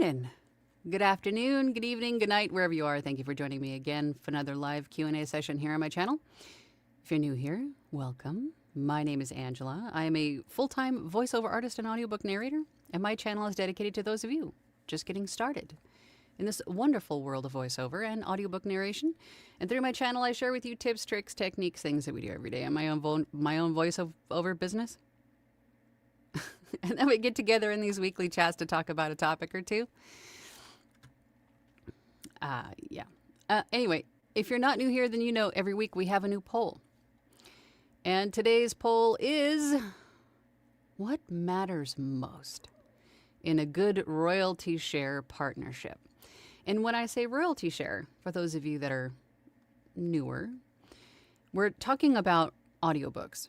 morning, good afternoon, good evening, good night, wherever you are. Thank you for joining me again for another live Q&A session here on my channel. If you're new here, welcome. My name is Angela. I am a full-time voiceover artist and audiobook narrator, and my channel is dedicated to those of you just getting started in this wonderful world of voiceover and audiobook narration. And through my channel, I share with you tips, tricks, techniques, things that we do every day in my own voiceover business. And then we get together in these weekly chats to talk about a topic or two. Anyway, if you're not new here, then you know every week we have a new poll. And today's poll is, what matters most in a good royalty share partnership? And when I say royalty share, for those of you that are newer, we're talking about audiobooks.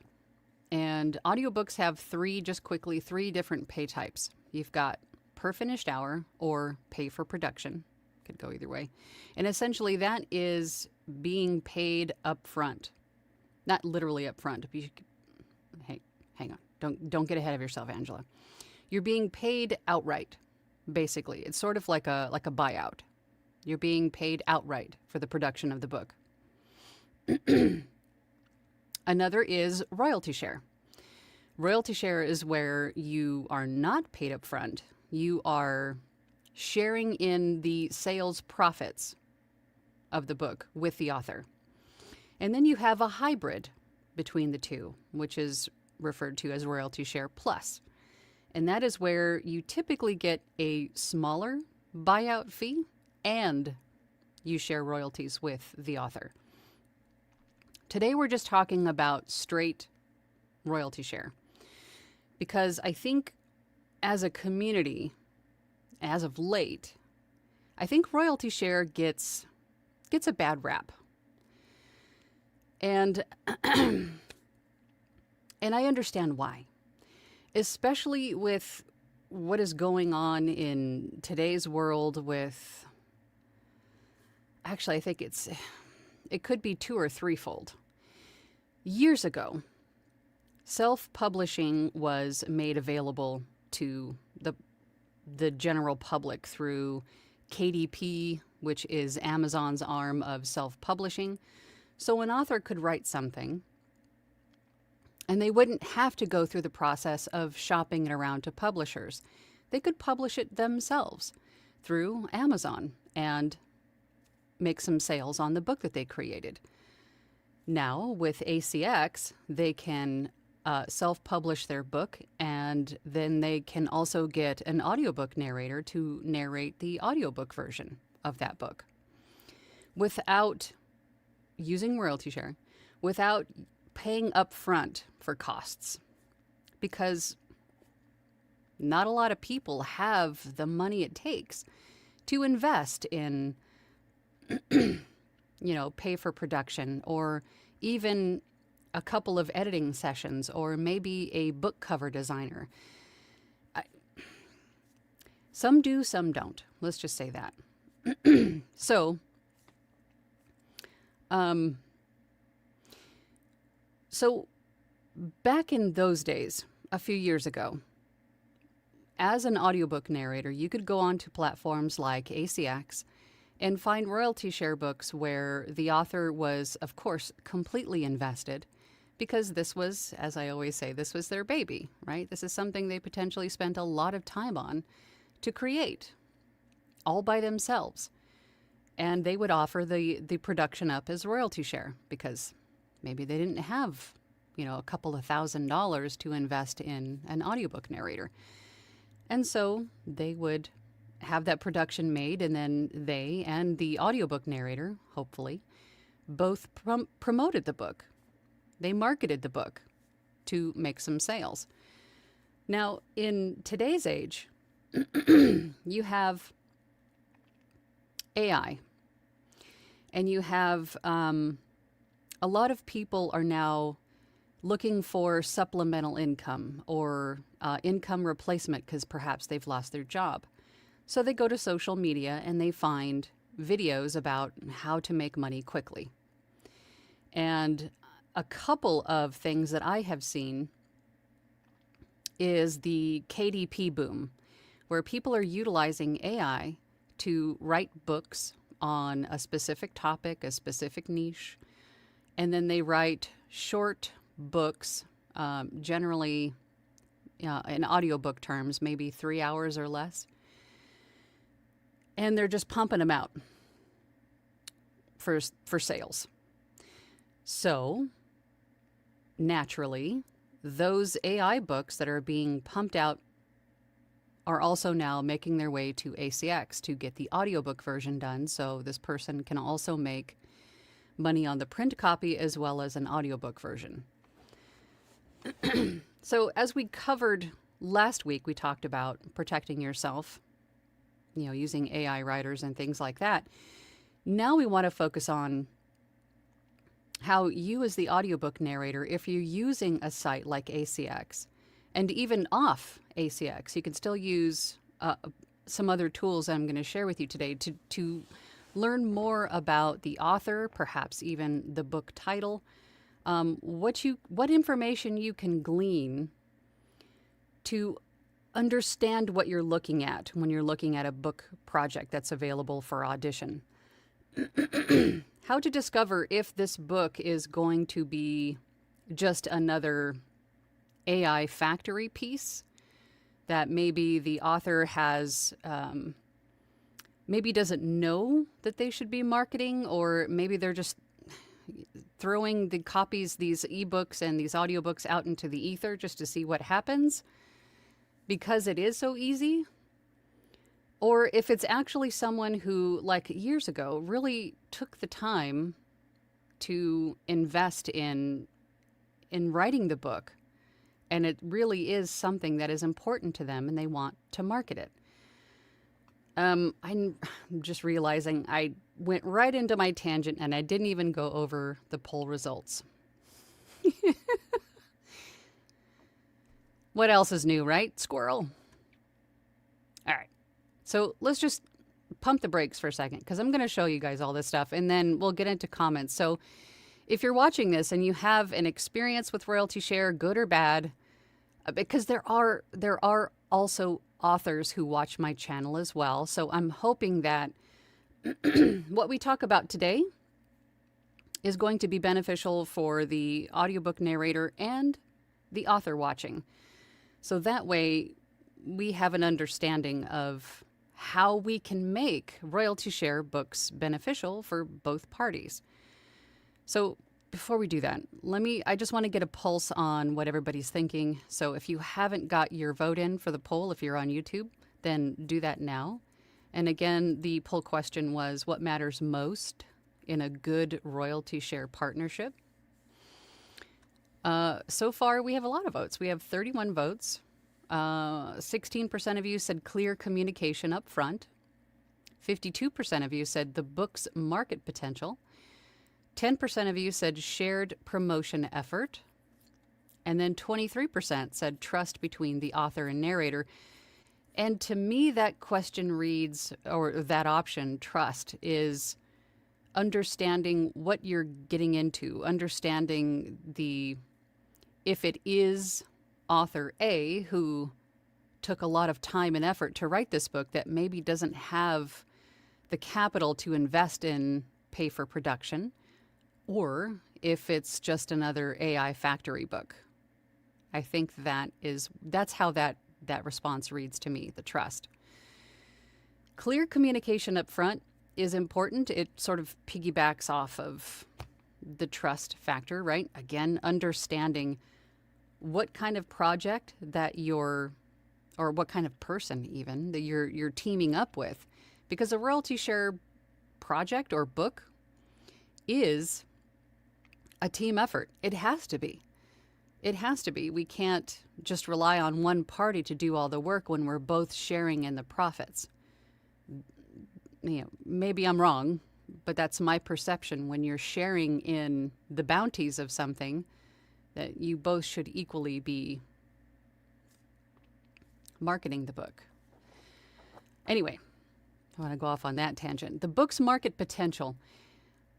And audiobooks have three different pay types. You've got per finished hour or pay for production. Could go either way. And essentially that is being paid up front. Not literally up front. Hey, hang on. Don't get ahead of yourself, Angela. You're being paid outright, basically. It's sort of like a buyout. You're being paid outright for the production of the book. Another is royalty share. Royalty share is where you are not paid up front. You are sharing in the sales profits of the book with the author. And then you have a hybrid between the two, which is referred to as royalty share plus. And that is where you typically get a smaller buyout fee and you share royalties with the author. Today we're just talking about straight royalty share, because I think as a community, as of late, I think royalty share gets a bad rap. And and I understand why. Especially with what is going on in today's world with, actually I think it could be two or threefold. Years ago, self-publishing was made available to the general public through KDP, which is Amazon's arm of self-publishing. So an author could write something, and they wouldn't have to go through the process of shopping it around to publishers. They could publish it themselves through Amazon and make some sales on the book that they created. Now, with ACX, they can self-publish their book, and then they can also get an audiobook narrator to narrate the audiobook version of that book without using royalty share, without paying up front for costs, because not a lot of people have the money it takes to invest in pay for production, or even a couple of editing sessions, or maybe a book cover designer. Some do, some don't. Let's just say that. So back in those days, a few years ago, as an audiobook narrator, you could go onto platforms like ACX and find royalty share books where the author was, of course, completely invested, because this was, as I always say, this was their baby, right? This is something they potentially spent a lot of time on to create, all by themselves. And they would offer the production up as royalty share, because maybe they didn't have, a couple of $1,000s to invest in an audiobook narrator. And so they would have that production made, and then they and the audiobook narrator, hopefully, both promoted the book. They marketed the book to make some sales. Now, in today's age, you have AI, and you have a lot of people are now looking for supplemental income or income replacement because perhaps they've lost their job. So they go to social media and they find videos about how to make money quickly. And a couple of things that I have seen is the KDP boom, where people are utilizing AI to write books on a specific topic, a specific niche, and then they write short books, generally in audiobook terms, maybe 3 hours or less. And they're just pumping them out for sales. So naturally, those AI books that are being pumped out are also now making their way to ACX to get the audiobook version done. So this person can also make money on the print copy as well as an audiobook version. So as we covered last week, we talked about protecting yourself, using AI writers and things like that. Now we want to focus on how you as the audiobook narrator, if you're using a site like ACX, and even off ACX, you can still use some other tools I'm going to share with you today to learn more about the author, perhaps even the book title, what information you can glean to understand what you're looking at when you're looking at a book project that's available for audition. How to discover if this book is going to be just another AI factory piece that maybe the author has, maybe doesn't know that they should be marketing, or maybe they're just throwing the copies, these ebooks and these audiobooks out into the ether just to see what happens because it is so easy. Or if it's actually someone who, like years ago, really took the time to invest in writing the book, and it really is something that is important to them and they want to market it. I'm just realizing I went right into my tangent and I didn't even go over the poll results. What else is new, right? Squirrel. All right. So let's just pump the brakes for a second because I'm going to show you guys all this stuff and then we'll get into comments. So if you're watching this and you have an experience with royalty share, good or bad, because there are also authors who watch my channel as well. So I'm hoping that what we talk about today is going to be beneficial for the audiobook narrator and the author watching. So that way we have an understanding of how we can make royalty share books beneficial for both parties. So before we do that, I just want to get a pulse on what everybody's thinking. So if you haven't got your vote in for the poll, if you're on YouTube, then do that now. And again, the poll question was, what matters most in a good royalty share partnership? So far, we have a lot of votes. We have 31 votes. 16% of you said clear communication up front. 52% of you said the book's market potential. 10% of you said shared promotion effort. And then 23% said trust between the author and narrator. And to me, that question reads, or that option, trust, is understanding what you're getting into, understanding if it is author A who took a lot of time and effort to write this book that maybe doesn't have the capital to invest in pay for production, or if it's just another AI factory book. I think that's how that response reads to me, the trust. Clear communication up front is important. It sort of piggybacks off of the trust factor, right? Again, understanding what kind of project that or what kind of person even that you're teaming up with, because a royalty share project or book is a team effort. It has to be. It has to be. We can't just rely on one party to do all the work when we're both sharing in the profits. Maybe I'm wrong, but that's my perception. When you're sharing in the bounties of something, that you both should equally be marketing the book. Anyway, I want to go off on that tangent. The book's market potential.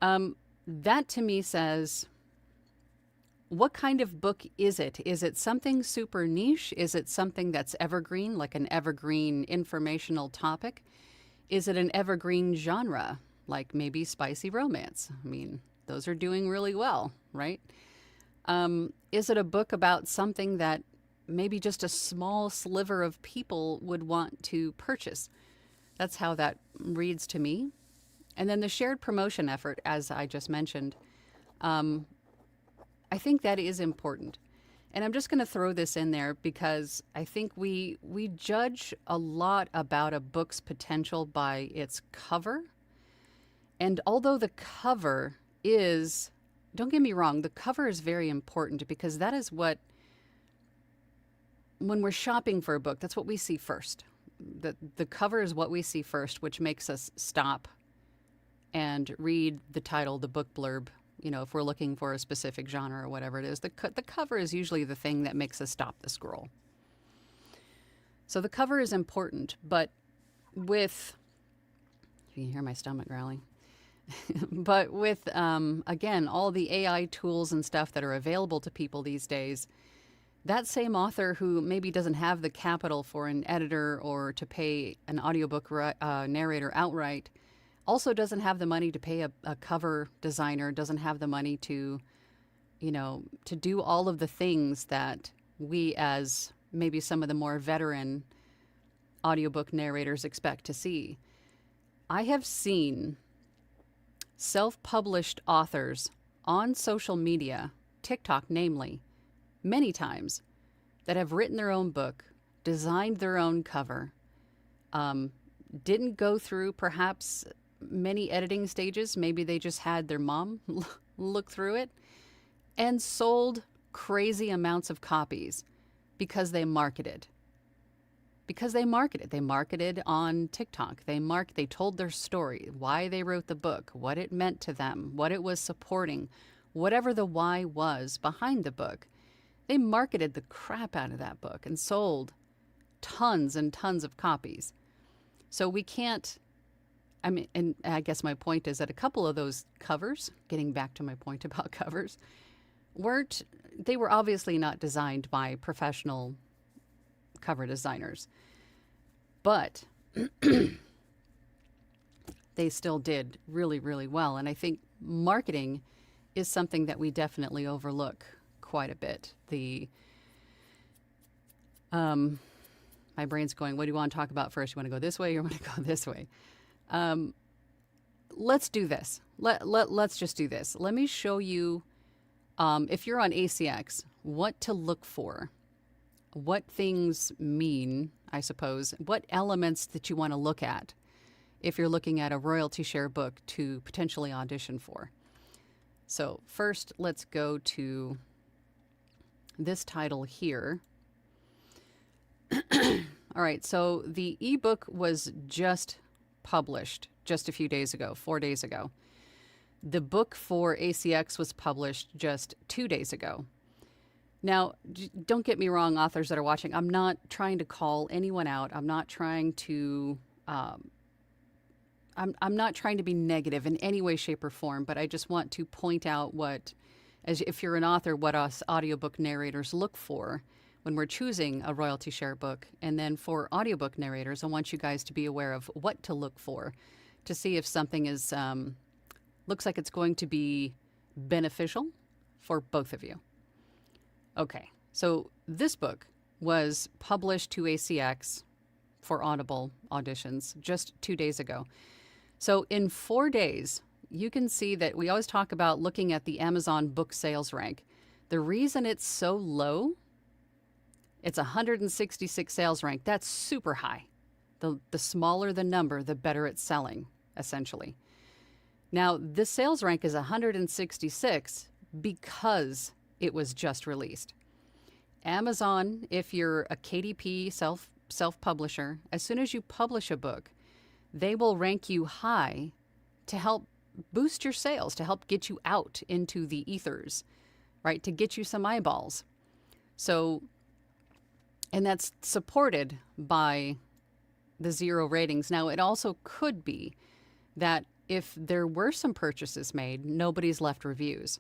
That to me says, What kind of book is it? Is it something super niche? Is it something that's evergreen, like an evergreen informational topic? Is it an evergreen genre, like maybe spicy romance? I mean, those are doing really well, right? Is it a book about something that maybe just a small sliver of people would want to purchase? That's how that reads to me. And then the shared promotion effort, as I just mentioned, I think that is important. And I'm just going to throw this in there because I think we judge a lot about a book's potential by its cover. And although the cover is, don't get me wrong, the cover is very important because that is what, when we're shopping for a book, that's what we see first. The cover is what we see first, which makes us stop and read the title, the book blurb. You know, if we're looking for a specific genre or whatever it is, the cover is usually the thing that makes us stop the scroll. So the cover is important, but with, you can hear my stomach growling, but with, again, all the AI tools and stuff that are available to people these days, that same author who maybe doesn't have the capital for an editor or to pay an audiobook narrator outright also doesn't have the money to pay a cover designer, doesn't have the money to, you know, to do all of the things that we as maybe some of the more veteran audiobook narrators expect to see. I have seen self-published authors on social media, TikTok namely, many times, that have written their own book, designed their own cover, didn't go through perhaps many editing stages. Maybe they just had their mom look through it and sold crazy amounts of copies because they marketed. They marketed on TikTok. They told their story, why they wrote the book, what it meant to them, what it was supporting, whatever the why was behind the book. They marketed the crap out of that book and sold tons and tons of copies. So we can't, I mean, and I guess my point is that a couple of those covers, getting back to my point about covers, they were obviously not designed by professional cover designers, but they still did really, really well. And I think marketing is something that we definitely overlook quite a bit. My brain's going, what do you want to talk about first? You want to go this way or you want to go this way? Let's do this. Let's just do this. Let me show you, if you're on ACX, what to look for, what things mean, I suppose, what elements that you want to look at if you're looking at a royalty share book to potentially audition for. So first, let's go to this title here. All right, so the ebook was just published just a few days ago, 4 days ago. The book for ACX was published just 2 days ago. Now, don't get me wrong, authors that are watching, I'm not trying to call anyone out. I'm not trying to, I'm not trying to be negative in any way, shape, or form, but I just want to point out as if you're an author, what us audiobook narrators look for when we're choosing a royalty share book. And then for audiobook narrators, I want you guys to be aware of what to look for to see if something is looks like it's going to be beneficial for both of you. Okay, so this book was published to ACX for Audible auditions just 2 days ago. So in 4 days, you can see that we always talk about looking at the Amazon book sales rank. The reason it's so low, it's 166 sales rank. That's super high. The smaller the number, the better it's selling, essentially. Now, this sales rank is 166 because it was just released. Amazon, if you're a KDP self-publisher, as soon as you publish a book, they will rank you high to help boost your sales, to help get you out into the ethers, right? To get you some eyeballs. So, and that's supported by the 0 ratings. Now, it also could be that if there were some purchases made, nobody's left reviews.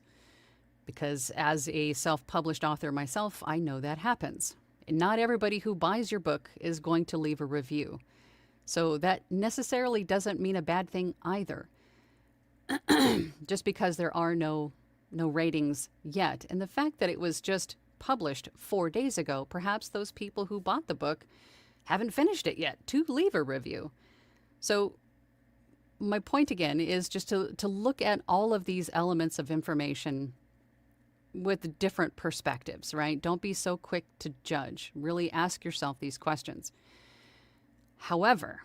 because as a self-published author myself, I know that happens. And not everybody who buys your book is going to leave a review. So that necessarily doesn't mean a bad thing either. Just because there are no ratings yet. And the fact that it was just published 4 days ago, perhaps those people who bought the book haven't finished it yet to leave a review. So my point again is just to look at all of these elements of information with different perspectives, right? Don't be so quick to judge. Really ask yourself these questions. However,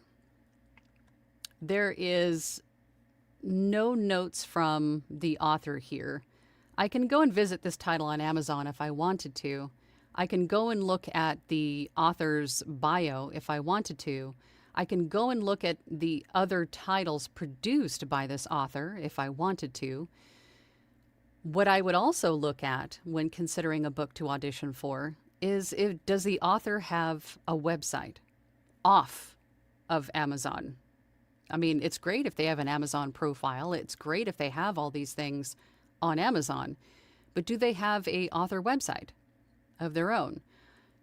there is no notes from the author here. I can go and visit this title on Amazon if I wanted to. I can go and look at the author's bio if I wanted to. I can go and look at the other titles produced by this author if I wanted to. What I would also look at when considering a book to audition for is, does the author have a website off of Amazon? I mean, it's great if they have an Amazon profile. It's great if they have all these things on Amazon. But do they have a author website of their own?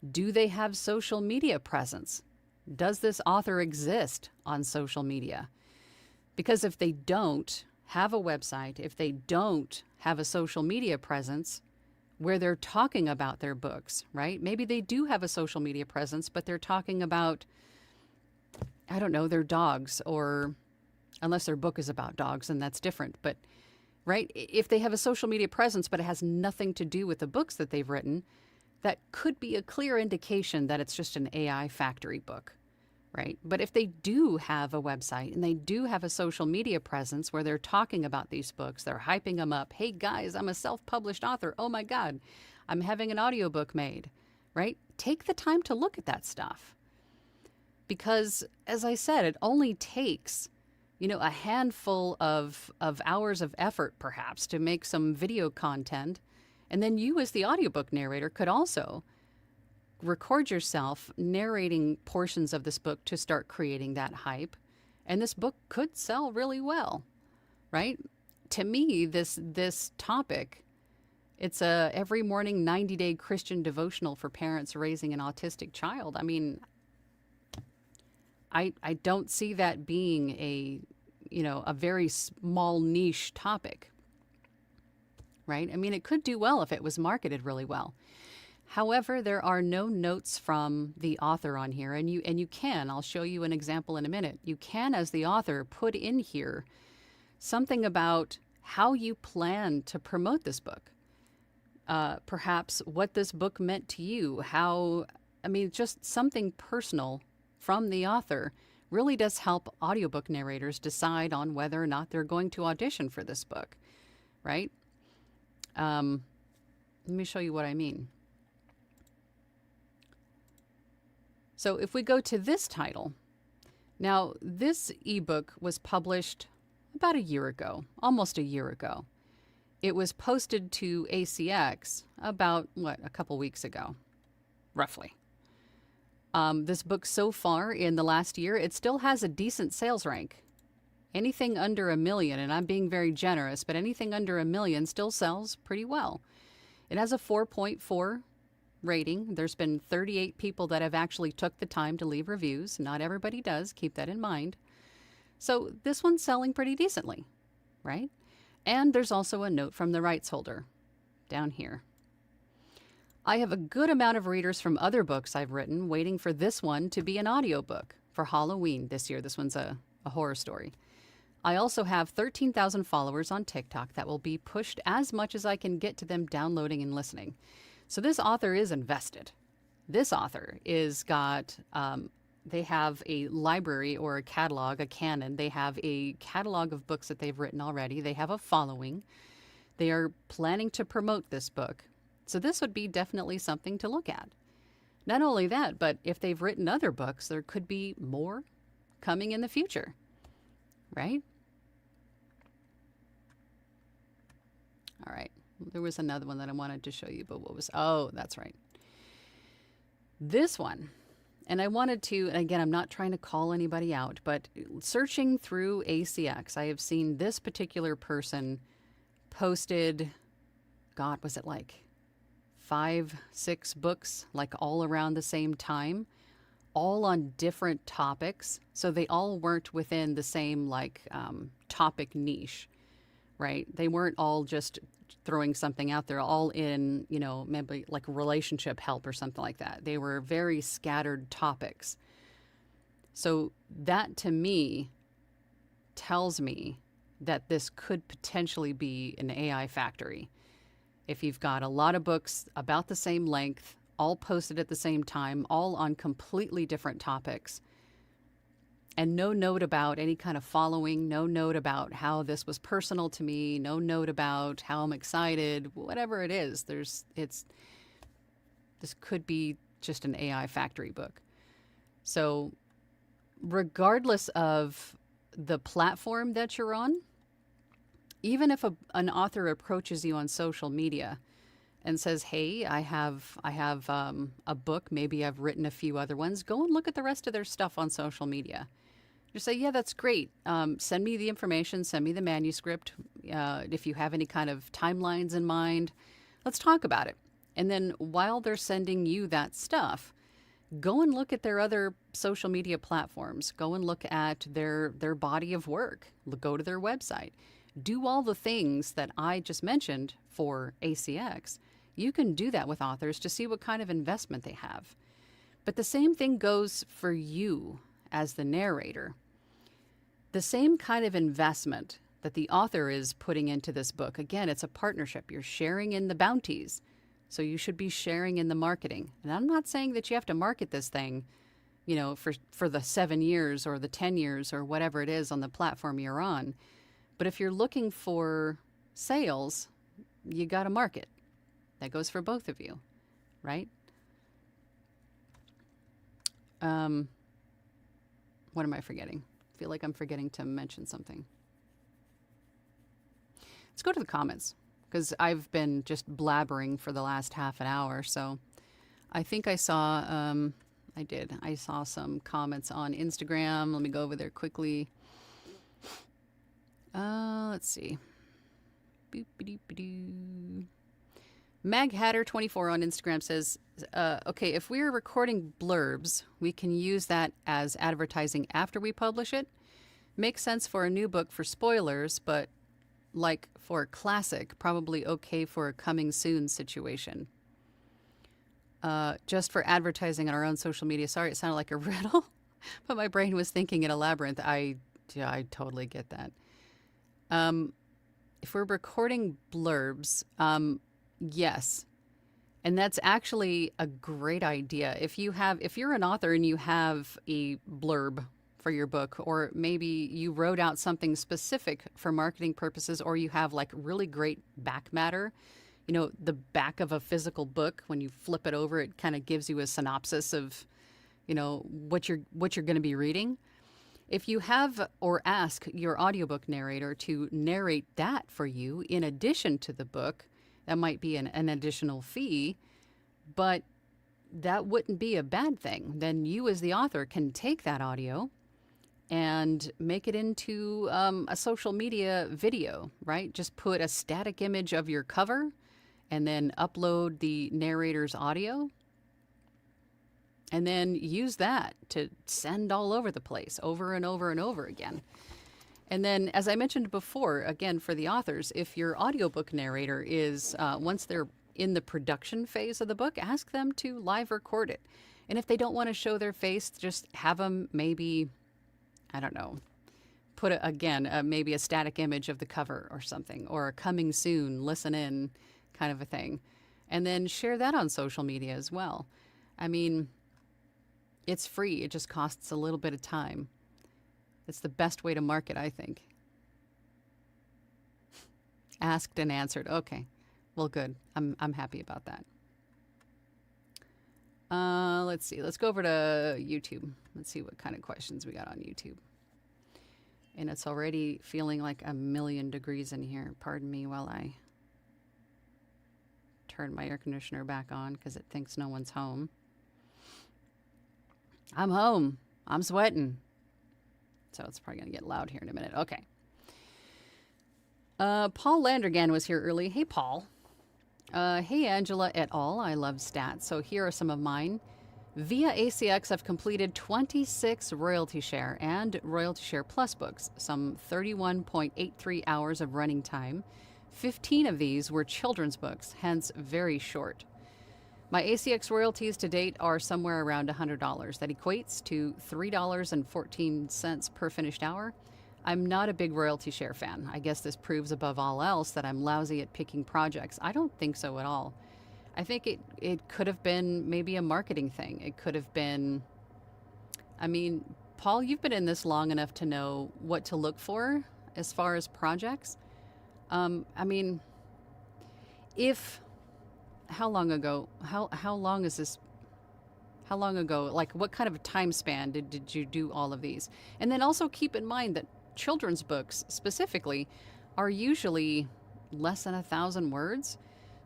Do they have social media presence? Does this author exist on social media? Because if they don't have a website, if they don't have a social media presence where they're talking about their books, right? Maybe they do have a social media presence, but they're talking about, I don't know, their dogs, or unless their book is about dogs, and that's different. But, right, if they have a social media presence, but it has nothing to do with the books that they've written, that could be a clear indication that it's just an AI factory book, right? But if they do have a website and they do have a social media presence where they're talking about these books, they're hyping them up. Hey guys, I'm a self-published author. Oh my God, I'm having an audiobook made, right? Take the time to look at that stuff. Because as I said, it only takes, a handful of hours of effort perhaps to make some video content. And then you as the audiobook narrator could also record yourself narrating portions of this book to start creating that hype. And this book could sell really well, right? To me, this topic, it's a every morning 90-day Christian devotional for parents raising an autistic child. I mean, I don't see that being a very small niche topic, right? I mean, it could do well if it was marketed really well. However, there are no notes from the author on here, and you can, I'll show you an example in a minute. You can, as the author, put in here something about how you plan to promote this book. Perhaps what this book meant to you, just something personal from the author really does help audiobook narrators decide on whether or not they're going to audition for this book, right? Let me show you what I mean. So if we go to this title, now this ebook was published about a year ago, almost a year ago. It was posted to ACX about, a couple weeks ago, roughly. This book so far in the last year, it still has a decent sales rank. Anything under 1 million, and I'm being very generous, but anything under 1 million still sells pretty well. It has a 4.4 rating. There's been 38 people that have actually took the time to leave reviews. Not everybody does. Keep that in mind. So this one's selling pretty decently, right? And there's also a note from the rights holder down here. I have a good amount of readers from other books I've written waiting for this one to be an audiobook for Halloween this year. This one's a horror story. I also have 13,000 followers on TikTok that will be pushed as much as I can get to them downloading and listening. So this author is invested. This author is they have a library or a catalog, a canon. They have a catalog of books that they've written already. They have a following. They are planning to promote this book. So this would be definitely something to look at. Not only that, but if they've written other books, there could be more coming in the future, right? All right. There was another one that I wanted to show you, but that's right. This one, and I wanted to, and again, I'm not trying to call anybody out, but searching through ACX, I have seen this particular person posted God, was it like 5, 6 books, like all around the same time, all on different topics. So they all weren't within the same like topic niche, right? They weren't all just throwing something out there, all in, maybe like relationship help or something like that. They were very scattered topics. So that to me tells me that this could potentially be an AI factory. If you've got a lot of books about the same length, all posted at the same time, all on completely different topics, and no note about any kind of following, no note about how this was personal to me, no note about how I'm excited, whatever it is, this could be just an AI factory book. So regardless of the platform that you're on, even if an author approaches you on social media and says, "Hey, I have a book. Maybe I've written a few other ones. Go and look at the rest of their stuff on social media." Just say, "Yeah, that's great. Send me the information. Send me the manuscript. If you have any kind of timelines in mind, let's talk about it." And then while they're sending you that stuff, go and look at their other social media platforms. Go and look at their body of work. Go to their website. Do all the things that I just mentioned for ACX. You can do that with authors to see what kind of investment they have. But the same thing goes for you as the narrator. The same kind of investment that the author is putting into this book. Again, it's a partnership. You're sharing in the bounties. So you should be sharing in the marketing. And I'm not saying that you have to market this thing, for the 7 years or the 10 years or whatever it is on the platform you're on. But if you're looking for sales, you got to market. That goes for both of you, right? What am I forgetting? I feel like I'm forgetting to mention something. Let's go to the comments, because I've been just blabbering for the last half an hour. So I think I saw, I saw some comments on Instagram. Let me go over there quickly. Let's see. Mag Hatter 24 on Instagram says, okay, if we're recording blurbs, we can use that as advertising after we publish it. Makes sense for a new book for spoilers, but like for a classic, probably okay for a coming soon situation. Just for advertising on our own social media. Sorry, it sounded like a riddle, but my brain was thinking in a labyrinth. I totally get that. If we're recording blurbs, yes. And that's actually a great idea. If you're an author and you have a blurb for your book, or maybe you wrote out something specific for marketing purposes, or you have like really great back matter, the back of a physical book, when you flip it over, it kind of gives you a synopsis of, what you're going to be reading. If you have or ask your audiobook narrator to narrate that for you in addition to the book, that might be an additional fee, but that wouldn't be a bad thing. Then you as the author can take that audio and make it into a social media video, right? Just put a static image of your cover and then upload the narrator's audio. And then use that to send all over the place, over and over and over again. And then, as I mentioned before, again, for the authors, if your audiobook narrator is, once they're in the production phase of the book, ask them to live record it. And if they don't want to show their face, just have them maybe, I don't know, put, maybe a static image of the cover or something, or a coming soon, listen in kind of a thing. And then share that on social media as well. I mean, it's free. It just costs a little bit of time. It's the best way to market, I think. Asked and answered. Okay. Well, good. I'm happy about that. Let's see. Let's go over to YouTube. Let's see what kind of questions we got on YouTube. And it's already feeling like 1,000,000 degrees in here. Pardon me while I turn my air conditioner back on because it thinks no one's home. I'm home. I'm sweating. So it's probably going to get loud here in a minute. Okay. Paul Landergan was here early. Hey, Paul. Hey, Angela et al. I love stats. So here are some of mine. Via ACX, I've completed 26 royalty share and royalty share plus books, some 31.83 hours of running time. 15 of these were children's books, hence very short. My ACX royalties to date are somewhere around $100. That equates to $3.14 per finished hour. I'm not a big royalty share fan. I guess this proves above all else that I'm lousy at picking projects. I don't think so at all. I think it could have been maybe a marketing thing. It could have been, I mean, Paul, you've been in this long enough to know what to look for as far as projects. I mean, if, how long ago, how long is this, how long ago, like what kind of a time span did you do all of these? And then also keep in mind that children's books specifically are usually less than 1,000 words.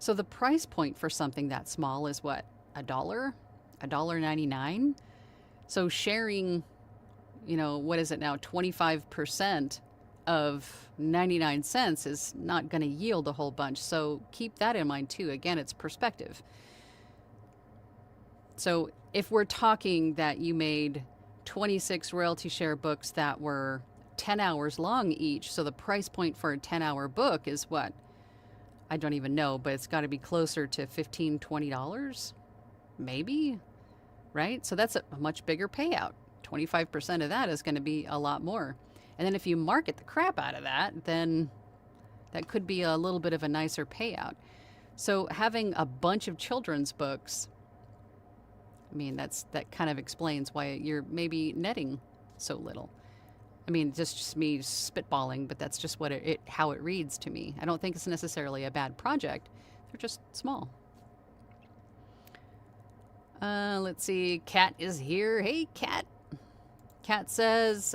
So the price point for something that small is what? $1.99? So sharing, what is it now? 25% of 99 cents is not going to yield a whole bunch. So keep that in mind too. Again, it's perspective. So if we're talking that you made 26 royalty share books that were 10 hours long each, so the price point for a 10-hour book is what? I don't even know, but it's got to be closer to $15, $20, maybe, right? So that's a much bigger payout. 25% of that is going to be a lot more. And then if you market the crap out of that, then that could be a little bit of a nicer payout. So having a bunch of children's books, I mean, that kind of explains why you're maybe netting so little. I mean, just me spitballing, but that's just what how it reads to me. I don't think it's necessarily a bad project. They're just small. Let's see. Kat is here. Hey, Kat. Kat says,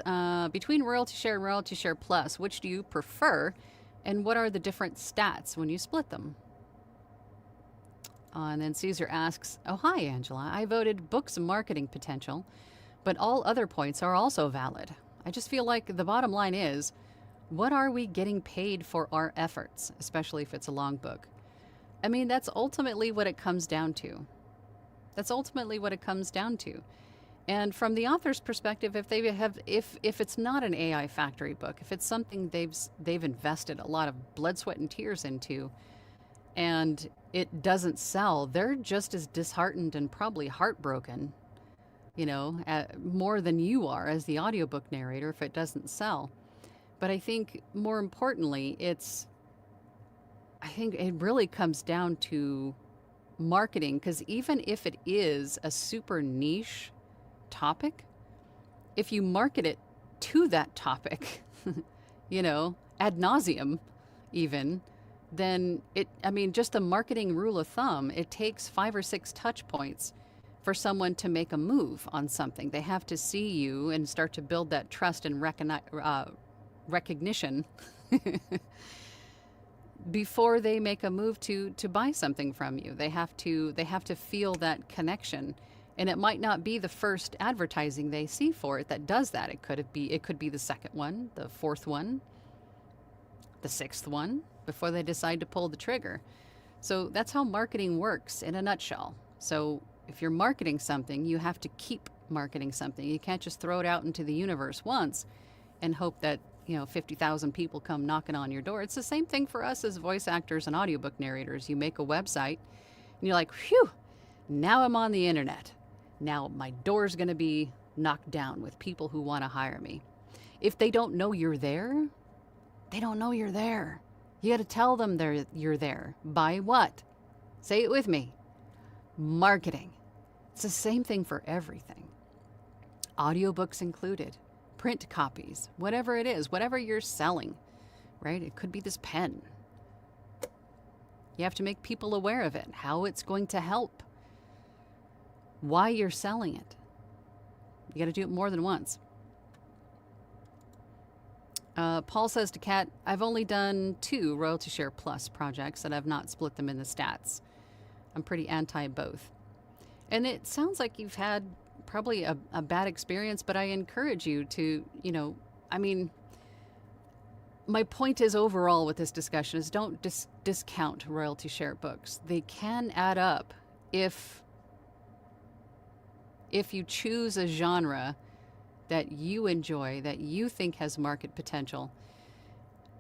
between royalty share and royalty share plus, which do you prefer? And what are the different stats when you split them? And then Caesar asks, oh, hi, Angela. I voted books marketing potential, but all other points are also valid. I just feel like the bottom line is, what are we getting paid for our efforts, especially if it's a long book? I mean, that's ultimately what it comes down to. That's ultimately what it comes down to. And from the author's perspective, if it's not an AI factory book, if it's something they've invested a lot of blood, sweat, and tears into, and it doesn't sell, they're just as disheartened and probably heartbroken, more than you are as the audiobook narrator if it doesn't sell. But I think more importantly, I think it really comes down to marketing, because even if it is a super niche topic, if you market it to that topic, ad nauseum even, then just a marketing rule of thumb, it takes 5 or 6 touch points for someone to make a move on something. They have to see you and start to build that trust and recognition before they make a move to buy something from you. They have to feel that connection. And it might not be the first advertising they see for it that does that. It could be the second one, the fourth one, the sixth one, before they decide to pull the trigger. So that's how marketing works in a nutshell. So if you're marketing something, you have to keep marketing something. You can't just throw it out into the universe once and hope that 50,000 people come knocking on your door. It's the same thing for us as voice actors and audiobook narrators. You make a website and you're like, phew, now I'm on the internet. Now my door's going to be knocked down with people who want to hire me. If they don't know you're there, they don't know you're there. You got to tell them you're there. By what? Say it with me. Marketing. It's the same thing for everything. Audiobooks included. Print copies. Whatever it is. Whatever you're selling. Right? It could be this pen. You have to make people aware of it. How it's going to help. Why you're selling it. You got to do it more than once. Paul says to Kat, I've only done 2 royalty share plus projects and I've not split them in the stats. I'm pretty anti both. And it sounds like you've had probably a bad experience, but I encourage you to, my point is overall with this discussion is don't discount royalty share books. They can add up if you choose a genre that you enjoy, that you think has market potential,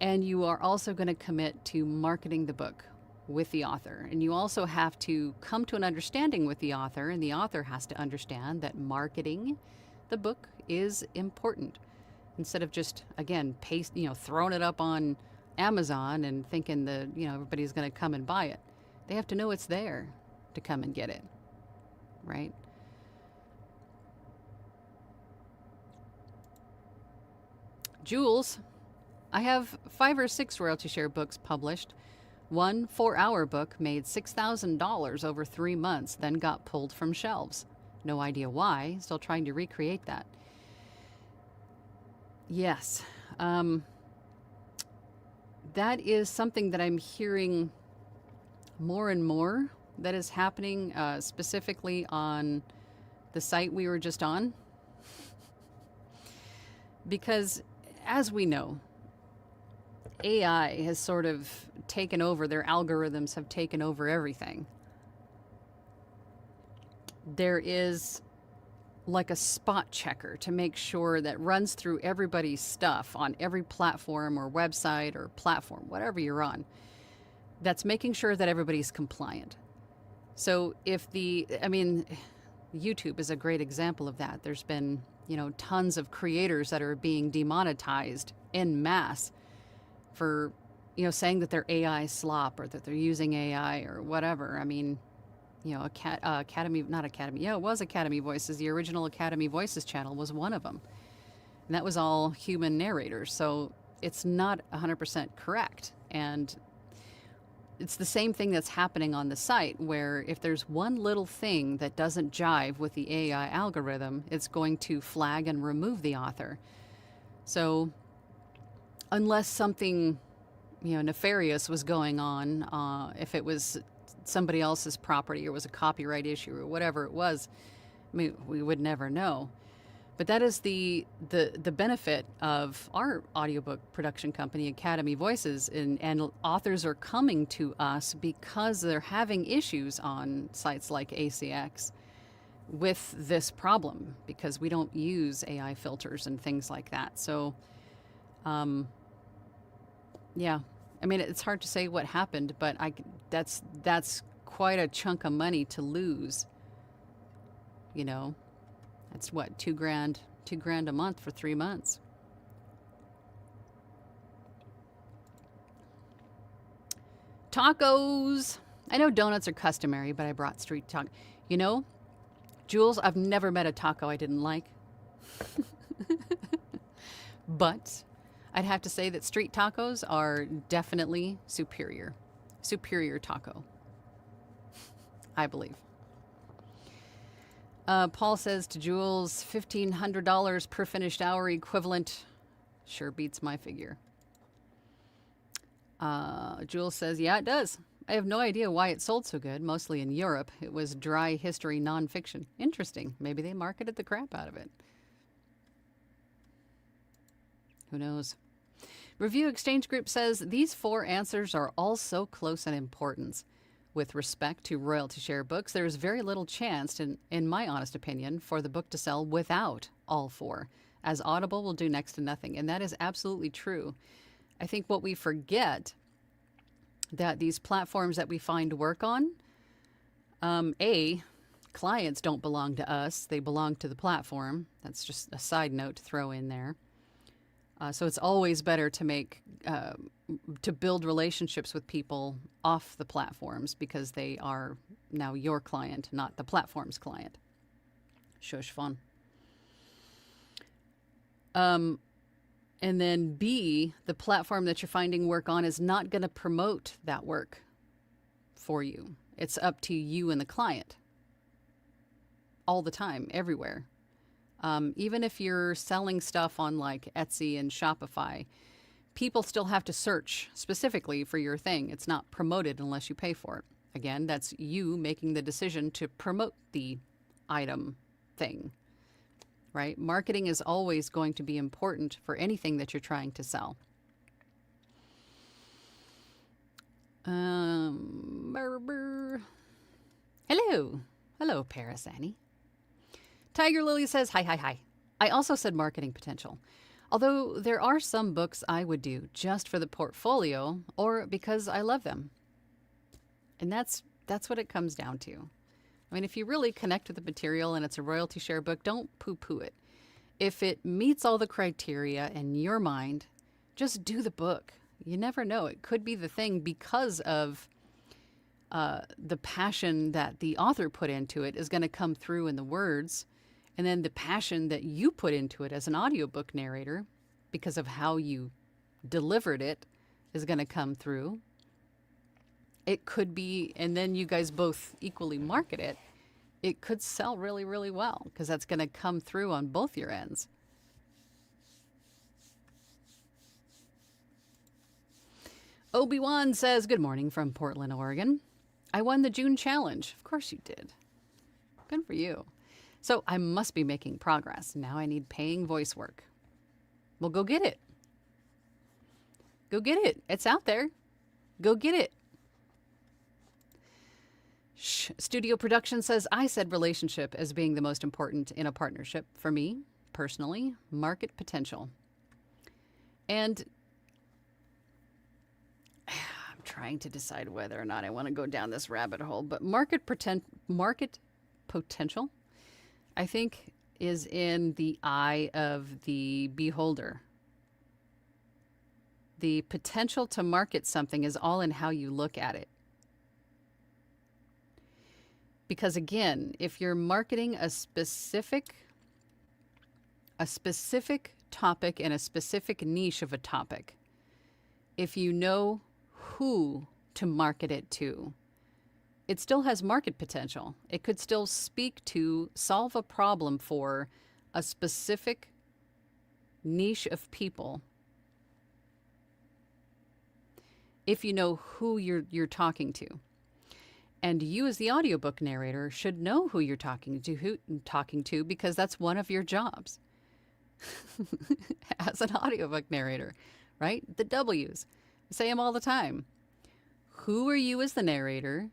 and you are also going to commit to marketing the book with the author. And you also have to come to an understanding with the author, and the author has to understand that marketing the book is important. Instead of just, again, throwing it up on Amazon and thinking that, everybody's going to come and buy it. They have to know it's there to come and get it, right? Jules, I have 5 or 6 royalty share books published. One 4-hour book made $6,000 over 3 months, then got pulled from shelves. No idea why. Still trying to recreate that. Yes. That is something that I'm hearing more and more that is happening, specifically on the site we were just on. Because, as we know, AI has sort of taken over, their algorithms have taken over everything. There is like a spot checker to make sure that runs through everybody's stuff on every platform or website or platform, whatever you're on, that's making sure that everybody's compliant. So YouTube is a great example of that. There's been, tons of creators that are being demonetized en masse for, saying that they're AI slop or that they're using AI or whatever. Academy Voices, the original Academy Voices channel was one of them. And that was all human narrators. So it's not 100% correct. And it's the same thing that's happening on the site, where if there's one little thing that doesn't jive with the AI algorithm, it's going to flag and remove the author. So unless something, nefarious was going on, if it was somebody else's property or was a copyright issue or whatever it was, we would never know. But that is the benefit of our audiobook production company, Academy Voices, and authors are coming to us because they're having issues on sites like ACX with this problem, because we don't use AI filters and things like that. So, yeah. It's hard to say what happened, but that's quite a chunk of money to lose. That's what, $2,000 a month for 3 months. Tacos. I know donuts are customary, but I brought street taco. Jules, I've never met a taco I didn't like. But I'd have to say that street tacos are definitely superior. Superior taco, I believe. Paul says to Jules, $1,500 per finished hour equivalent. Sure beats my figure. Jules says, yeah, it does. I have no idea why it sold so good, mostly in Europe. It was dry history nonfiction. Interesting. Maybe they marketed the crap out of it. Who knows? Review Exchange Group says, these 4 answers are all so close in importance. With respect to royalty share books, there is very little chance, in my honest opinion, for the book to sell without all 4, as Audible will do next to nothing. And that is absolutely true. I think what we forget, that these platforms that we find work on, clients don't belong to us. They belong to the platform. That's just a side note to throw in there. So it's always better to build relationships with people off the platforms, because they are now your client, not the platform's client. Shush fun. And then B, the platform that you're finding work on is not going to promote that work for you. It's up to you and the client all the time, everywhere. Even if you're selling stuff on like Etsy and Shopify, people still have to search specifically for your thing. It's not promoted unless you pay for it. Again, that's you making the decision to promote the item thing, right? Marketing is always going to be important for anything that you're trying to sell. Hello. Hello, Paris Annie. Tiger Lily says, hi, hi, hi. I also said marketing potential. Although there are some books I would do just for the portfolio or because I love them. And that's what it comes down to. I mean, if you really connect with the material and it's a royalty share book, don't poo-poo it. If it meets all the criteria in your mind, just do the book. You never know. It could be the thing because of the passion that the author put into it is going to come through in the words. And then the passion that you put into it as an audiobook narrator, because of how you delivered it, is going to come through. It could be, and then you guys both equally market it. It could sell really, really well because that's going to come through on both your ends. Obi-Wan says, good morning from Portland, Oregon. I won the June challenge. Of course you did. Good for you. So I must be making progress. Now I need paying voice work. Well, go get it. Go get it. It's out there. Go get it. Studio Production says, I said relationship as being the most important in a partnership. For me, personally, market potential. And I'm trying to decide whether or not I want to go down this rabbit hole, but market potential, I think, is in the eye of the beholder. The potential to market something is all in how you look at it. Because again, if you're marketing a specific topic and a specific niche of a topic, if you know who to market it to, it still has market potential. It could still speak to, solve a problem for a specific niche of people if you know who you're talking to. And you as the audiobook narrator should know who you're talking to because that's one of your jobs as an audiobook narrator, right? The W's. I say them all the time. Who are you as the narrator?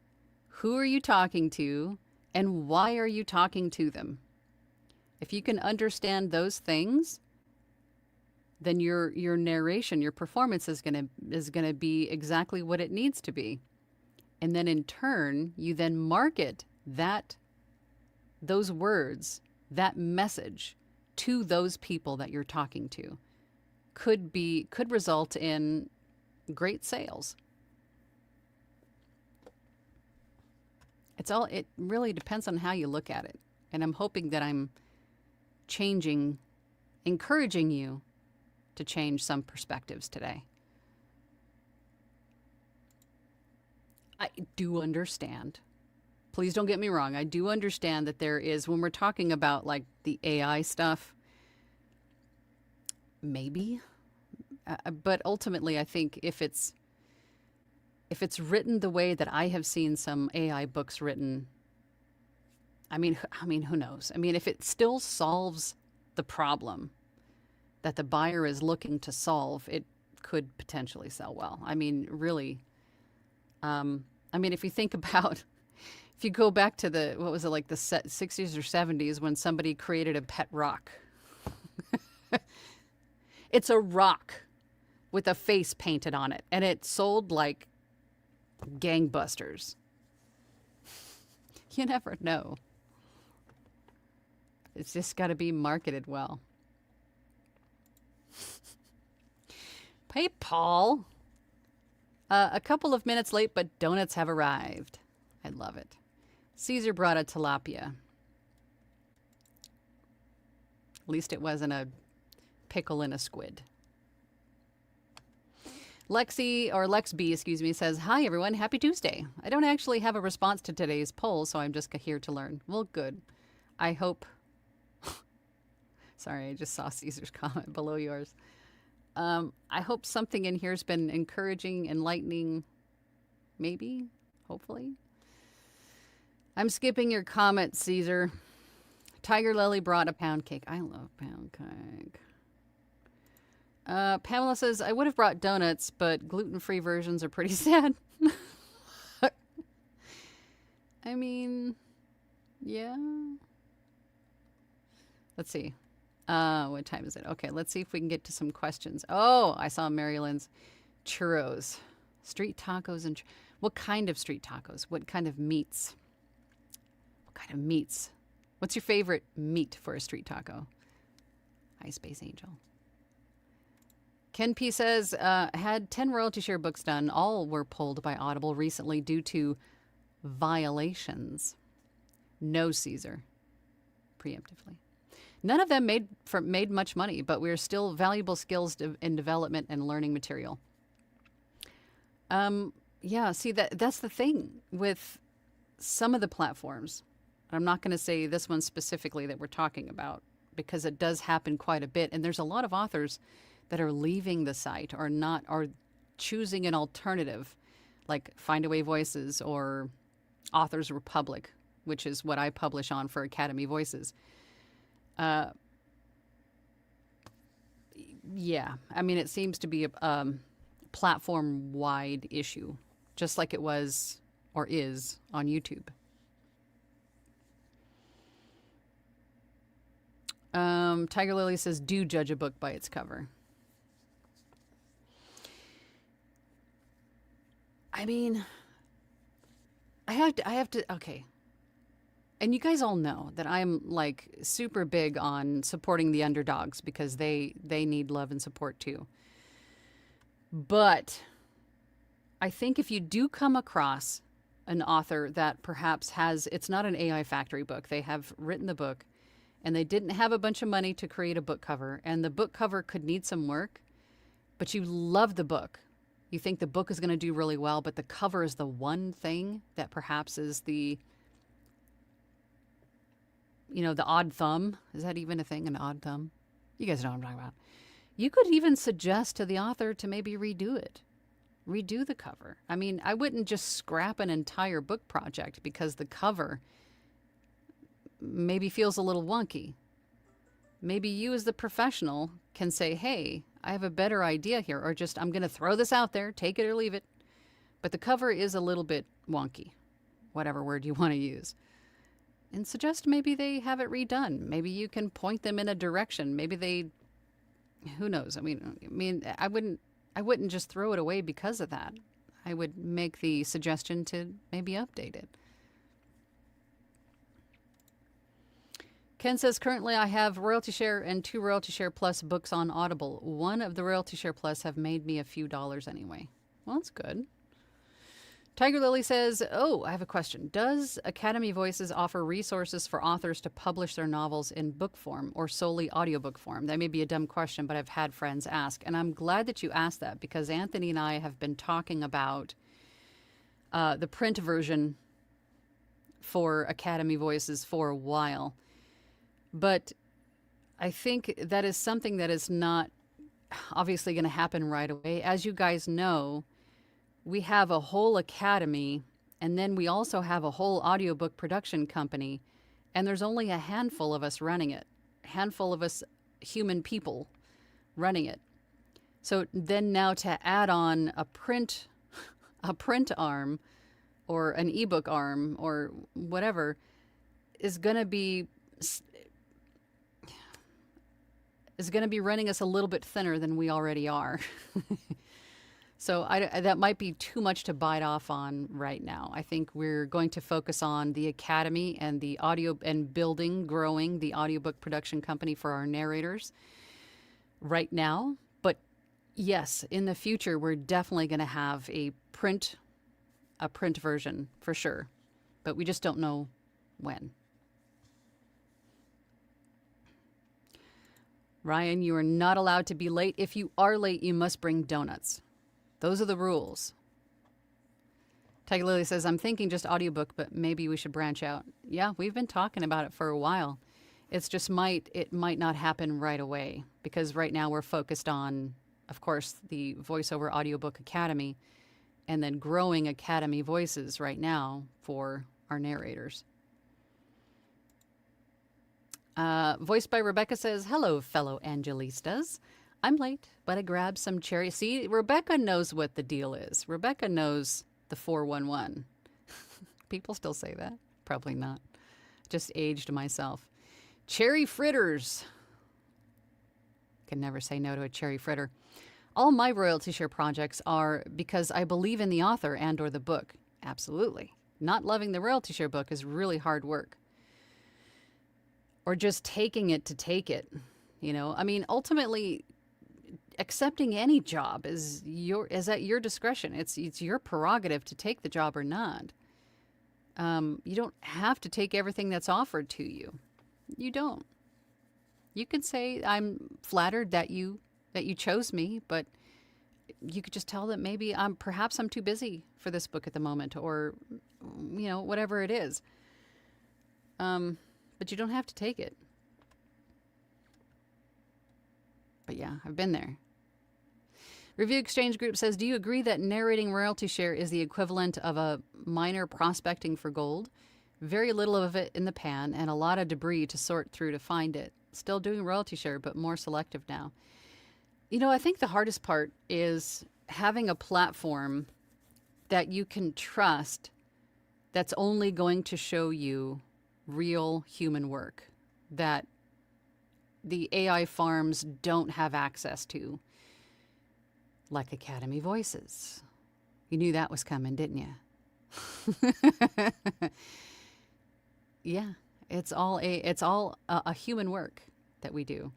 Who are you talking to? And why are you talking to them? If you can understand those things, then your narration, your performance is gonna be exactly what it needs to be. And then in turn, you then market those words, that message to those people that you're talking to. Could result in great sales. It really depends on how you look at it. And I'm hoping that I'm encouraging you to change some perspectives today. I do understand. Please don't get me wrong. I do understand that there is, when we're talking about like the AI stuff, maybe. But ultimately, I think if it's written the way that I have seen some AI books written, I mean, who knows? I mean, if it still solves the problem that the buyer is looking to solve, it could potentially sell well. I mean, really. If you think about, if you go back to the 60s or 70s when somebody created a pet rock. It's a rock with a face painted on it, and it sold like gangbusters. You never know. It's just got to be marketed well. Hey, Paul. A couple of minutes late, but donuts have arrived. I love it. Caesar brought a tilapia. At least it wasn't a pickle in a squid. Lex B, says, hi, everyone. Happy Tuesday. I don't actually have a response to today's poll, so I'm just here to learn. Well, good. I hope... Sorry, I just saw Caesar's comment below yours. I hope something in here has been encouraging, enlightening, maybe, hopefully. I'm skipping your comment, Caesar. Tiger Lily brought a pound cake. I love pound cake. Pamela says, I would have brought donuts, but gluten-free versions are pretty sad. I mean, yeah. Let's see. What time is it? Okay, let's see if we can get to some questions. Oh, I saw Mary Lynn's churros. Street tacos and... What kind of street tacos? What kind of meats? What kind of meats? What's your favorite meat for a street taco? Hi, Space Angel. Ken P says, had 10 royalty share books done. All were pulled by Audible recently due to violations. No, Caesar. Preemptively. None of them made much money, but we're still valuable skills in development and learning material. Yeah, see, that's the thing with some of the platforms. I'm not going to say this one specifically that we're talking about because it does happen quite a bit. And there's a lot of authors that are leaving the site or choosing an alternative like Findaway Voices or Authors Republic, which is what I publish on for Academy Voices. Yeah, I mean, it seems to be a platform-wide issue, just like it was or is on YouTube. Tiger Lily says, do judge a book by its cover. I mean, I have to, okay. And you guys all know that I'm like super big on supporting the underdogs because they need love and support too. But I think if you do come across an author that perhaps it's not an AI Factory book, they have written the book and they didn't have a bunch of money to create a book cover, and the book cover could need some work, but you love the book. You think the book is going to do really well, but the cover is the one thing that perhaps is the odd thumb. Is that even a thing, an odd thumb? You guys know what I'm talking about. You could even suggest to the author to maybe redo it. Redo the cover. I mean, I wouldn't just scrap an entire book project because the cover maybe feels a little wonky. Maybe you as the professional can say, hey, I have a better idea here, or just I'm going to throw this out there, take it or leave it. But the cover is a little bit wonky, whatever word you want to use. And suggest maybe they have it redone. Maybe you can point them in a direction. Maybe who knows? I mean, I wouldn't just throw it away because of that. I would make the suggestion to maybe update it. Ken says, currently I have Royalty Share and 2 Royalty Share Plus books on Audible. One of the Royalty Share Plus have made me a few dollars anyway. Well, that's good. Tiger Lily says, oh, I have a question. Does Academy Voices offer resources for authors to publish their novels in book form or solely audiobook form? That may be a dumb question, but I've had friends ask. And I'm glad that you asked that because Anthony and I have been talking about the print version for Academy Voices for a while. But I think that is something that is not obviously going to happen right away. As you guys know, we have a whole academy, and then we also have a whole audiobook production company, and there's only a handful of us running it, a handful of us human people running it. So then now to add on a print arm or an ebook arm or whatever is going to be running us a little bit thinner than we already are. So that might be too much to bite off on right now. I think we're going to focus on the academy and the audio and growing the audiobook production company for our narrators right now. But yes, in the future, we're definitely going to have a print version for sure. But we just don't know when. Ryan, you are not allowed to be late. If you are late, you must bring donuts. Those are the rules. Tiger Lily says, I'm thinking just audiobook, but maybe we should branch out. Yeah, we've been talking about it for a while. It might not happen right away because right now we're focused on, of course, the VoiceOver Audiobook Academy and then growing Academy Voices right now for our narrators. Voiced by Rebecca says, hello, fellow Angelistas. I'm late, but I grabbed some cherry. See, Rebecca knows what the deal is. Rebecca knows the 411. People still say that? Probably not. Just aged myself. Cherry fritters. Can never say no to a cherry fritter. All my royalty share projects are because I believe in the author and or the book. Absolutely. Not loving the royalty share book is really hard work. Or just taking it to take it. You know, I mean, ultimately, accepting any job is at your discretion. It's your prerogative to take the job or not. You don't have to take everything that's offered to you. You don't. You can say, I'm flattered that you chose me, but you could just tell that maybe perhaps I'm too busy for this book at the moment, or, you know, whatever it is. But you don't have to take it. But yeah, I've been there. Review Exchange Group says, do you agree that narrating royalty share is the equivalent of a miner prospecting for gold? Very little of it in the pan and a lot of debris to sort through to find it. Still doing royalty share, but more selective now. You know, I think the hardest part is having a platform that you can trust that's only going to show you real human work that the AI farms don't have access to. Like Academy Voices. You knew that was coming, didn't you? Yeah, it's all a human work that we do.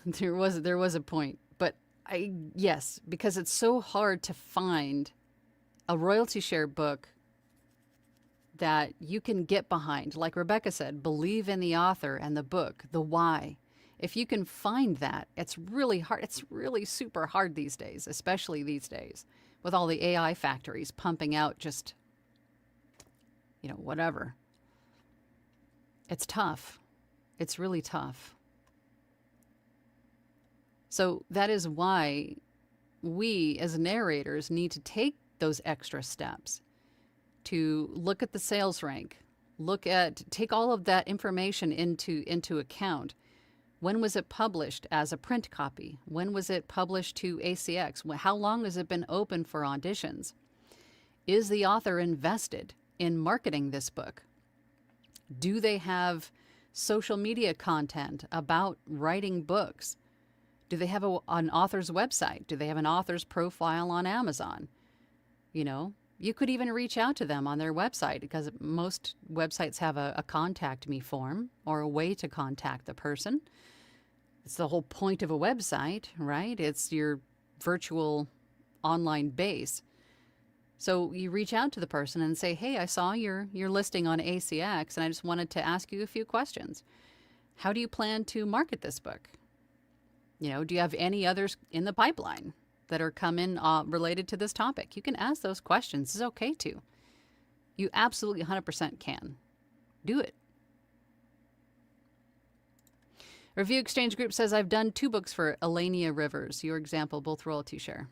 There was a point, but yes, because it's so hard to find a royalty share book that you can get behind. Like Rebecca said, believe in the author and the book, the why. If you can find that, it's really hard. It's really super hard these days, especially these days, with all the AI factories pumping out just, you know, whatever. It's tough. It's really tough. So that is why we as narrators need to take those extra steps to look at the sales rank, take all of that information into account. When was it published as a print copy? When was it published to ACX? How long has it been open for auditions? Is the author invested in marketing this book? Do they have social media content about writing books? Do they have an author's website? Do they have an author's profile on Amazon? You know, you could even reach out to them on their website, because most websites have a contact me form or a way to contact the person. It's the whole point of a website, right? It's your virtual online base. So you reach out to the person and say, hey, I saw your listing on ACX, and I just wanted to ask you a few questions. How do you plan to market this book? You know, do you have any others in the pipeline that are coming related to this topic? You can ask those questions. It's okay to. You absolutely 100% can. Do it. Review Exchange Group says, I've done 2 books for Elenia Rivers. Your example, both royalty share.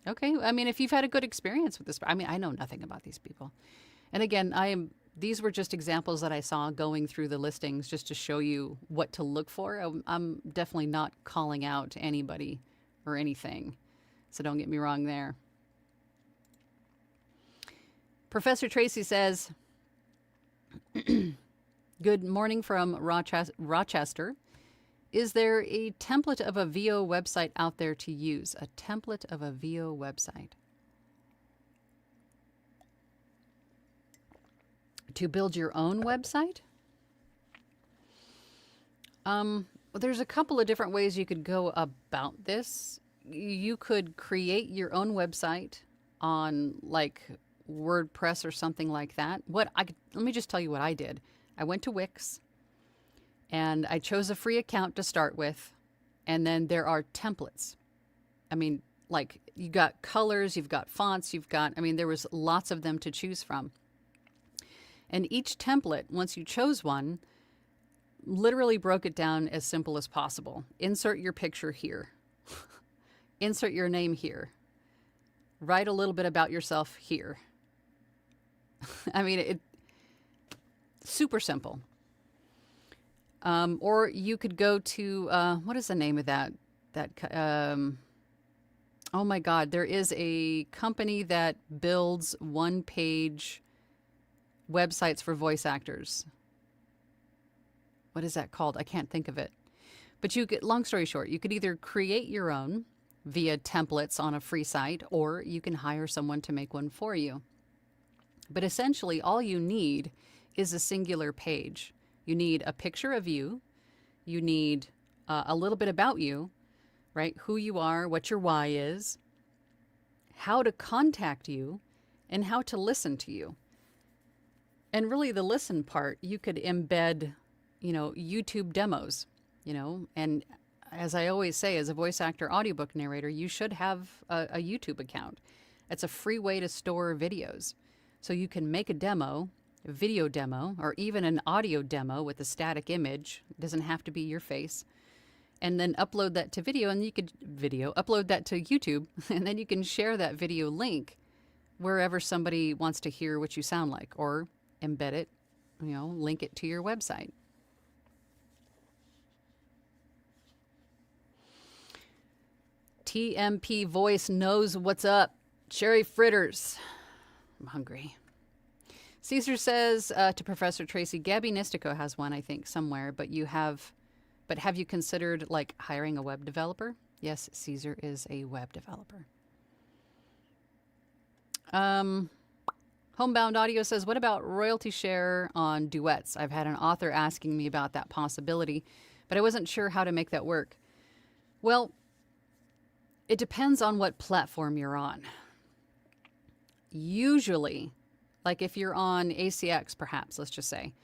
Okay, I mean, if you've had a good experience with this, I mean, I know nothing about these people. And again, these were just examples that I saw going through the listings just to show you what to look for. I'm definitely not calling out anybody or anything, so don't get me wrong there. Professor Tracy says, good morning from Rochester. Is there a template of a VO website out there to use? A template of a VO website. To build your own website? There's a couple of different ways you could go about this. You could create your own website on like WordPress or something like that. Let me just tell you what I did. I went to Wix and I chose a free account to start with. And then there are templates. I mean, like you got colors, you've got fonts, there was lots of them to choose from. And each template, once you chose one, literally broke it down as simple as possible. Insert your picture here. Insert your name here. Write a little bit about yourself here. I mean, super simple. Or you could go to, what is the name of that? Oh my God, there is a company that builds one-page websites for voice actors. What is that called? I can't think of it. But long story short, you could either create your own via templates on a free site, or you can hire someone to make one for you. But essentially, all you need is a singular page. You need a picture of you. You need a little bit about you, right? Who you are, what your why is, how to contact you, and how to listen to you. And really the listen part, you could embed, YouTube demos, and as I always say, as a voice actor audiobook narrator, you should have a YouTube account. It's a free way to store videos. So you can make a demo, a video demo, or even an audio demo with a static image. It doesn't have to be your face. And then upload that to video, and you could upload that to YouTube, and then you can share that video link wherever somebody wants to hear what you sound like, or embed it, link it to your website. TMP Voice knows what's up. Cherry fritters. I'm hungry. Caesar says to Professor Tracy, Gabby Nistico has one, I think, somewhere, but have you considered hiring a web developer? Yes, Caesar is a web developer. Homebound Audio says, what about royalty share on duets? I've had an author asking me about that possibility, but I wasn't sure how to make that work. Well, it depends on what platform you're on. Usually, if you're on ACX, perhaps, let's just say,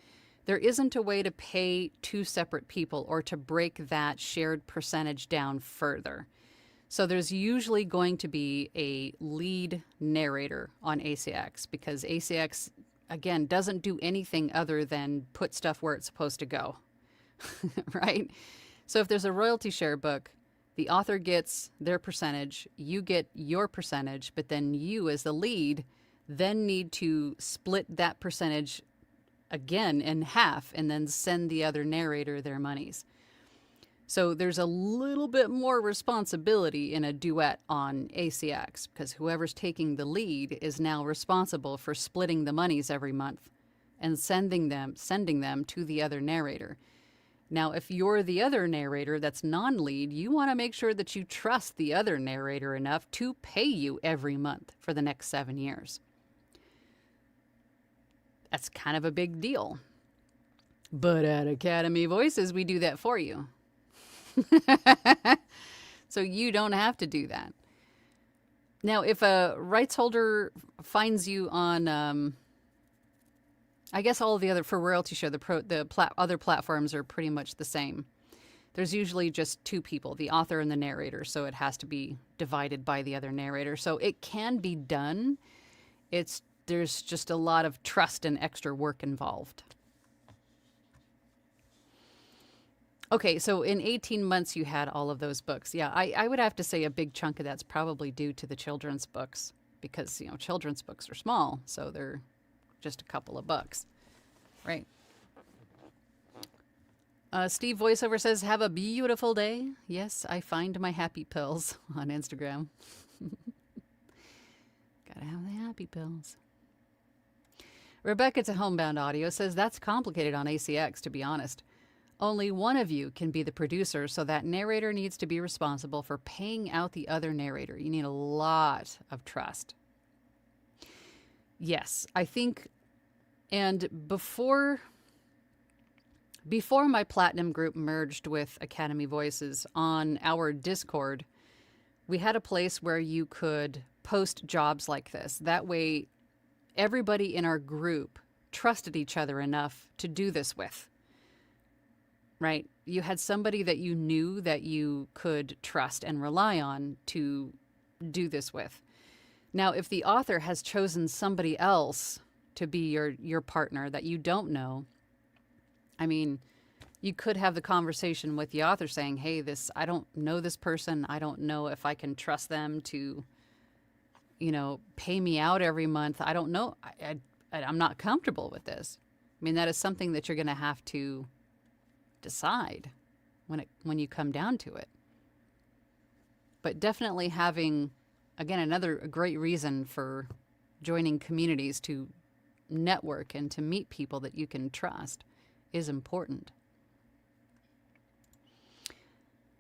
there isn't a way to pay two separate people or to break that shared percentage down further. So there's usually going to be a lead narrator on ACX, because ACX, again, doesn't do anything other than put stuff where it's supposed to go, right? So if there's a royalty share book, the author gets their percentage, you get your percentage, but then you as the lead then need to split that percentage again in half and then send the other narrator their monies. So there's a little bit more responsibility in a duet on ACX, because whoever's taking the lead is now responsible for splitting the monies every month and sending them to the other narrator. Now, if you're the other narrator that's non-lead, you want to make sure that you trust the other narrator enough to pay you every month for the next 7 years. That's kind of a big deal. But at Academy Voices, we do that for you. So you don't have to do that. Now, if a rights holder finds you on... I guess all of the other, for royalty share, other platforms are pretty much the same. There's usually just two people, the author and the narrator, so it has to be divided by the other narrator. So it can be done. There's just a lot of trust and extra work involved. Okay, so in 18 months you had all of those books. Yeah, I would have to say a big chunk of that's probably due to the children's books, because, children's books are small, so they're just a couple of bucks, right? Steve Voiceover says, have a beautiful day. Yes, I find my happy pills on Instagram. Gotta have the happy pills. Rebecca to Homebound Audio says, that's complicated on ACX, to be honest. Only one of you can be the producer, so that narrator needs to be responsible for paying out the other narrator. You need a lot of trust. Yes, I think, and before my Platinum group merged with Academy Voices, on our Discord, we had a place where you could post jobs like this. That way, everybody in our group trusted each other enough to do this with, right? You had somebody that you knew that you could trust and rely on to do this with. Now, if the author has chosen somebody else to be your partner that you don't know, I mean, you could have the conversation with the author saying, hey, I don't know this person. I don't know if I can trust them to, pay me out every month. I don't know. I'm not comfortable with this. I mean, that is something that you're going to have to decide when you come down to it. But definitely having, again, another great reason for joining communities to network and to meet people that you can trust is important.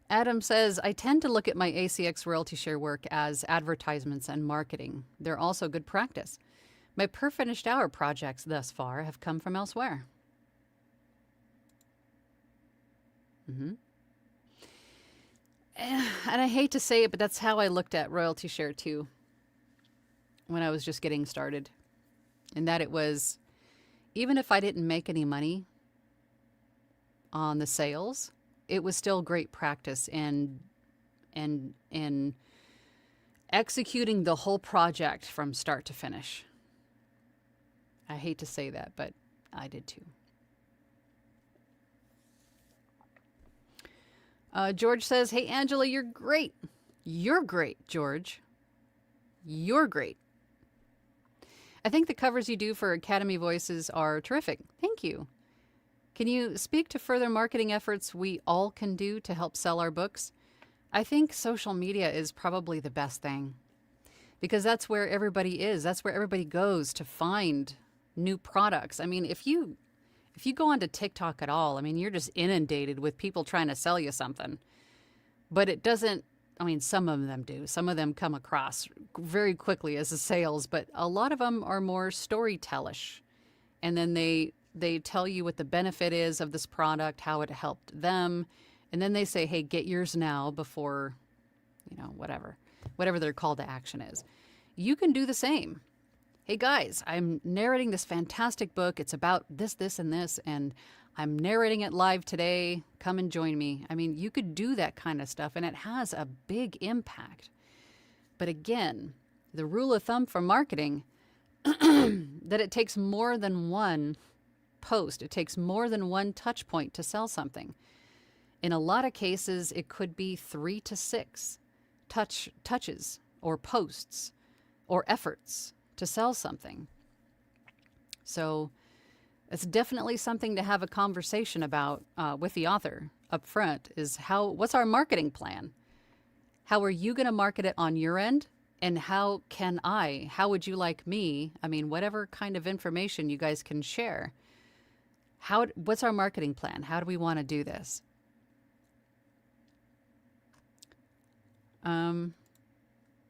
Adam says, I tend to look at my ACX royalty share work as advertisements and marketing. They're also good practice. My per finished hour projects thus far have come from elsewhere. And I hate to say it, but that's how I looked at royalty share too when I was just getting started. And that it was, even if I didn't make any money on the sales, it was still great practice in executing the whole project from start to finish. I hate to say that, but I did too. George says, hey, Angela, you're great. You're great, George. You're great. I think the covers you do for Academy Voices are terrific. Thank you. Can you speak to further marketing efforts we all can do to help sell our books? I think social media is probably the best thing because that's where everybody is. That's where everybody goes to find new products. I mean, if you go onto TikTok at all, I mean, you're just inundated with people trying to sell you something. But it doesn't, I mean, some of them do. Some of them come across very quickly as a sales, but a lot of them are more storytellish. And then they tell you what the benefit is of this product, how it helped them. And then they say, hey, get yours now before, whatever their call to action is. You can do the same. Hey guys, I'm narrating this fantastic book. It's about this, this, and this, and I'm narrating it live today. Come and join me. I mean, you could do that kind of stuff, and it has a big impact. But again, the rule of thumb for marketing, that it takes more than one post. It takes more than one touch point to sell something. In a lot of cases, it could be 3 to 6 touches or posts or efforts to sell something. So it's definitely something to have a conversation about with the author up front is what's our marketing plan? How are you going to market it on your end? And how would you like me? I mean, whatever kind of information you guys can share. What's our marketing plan? How do we want to do this?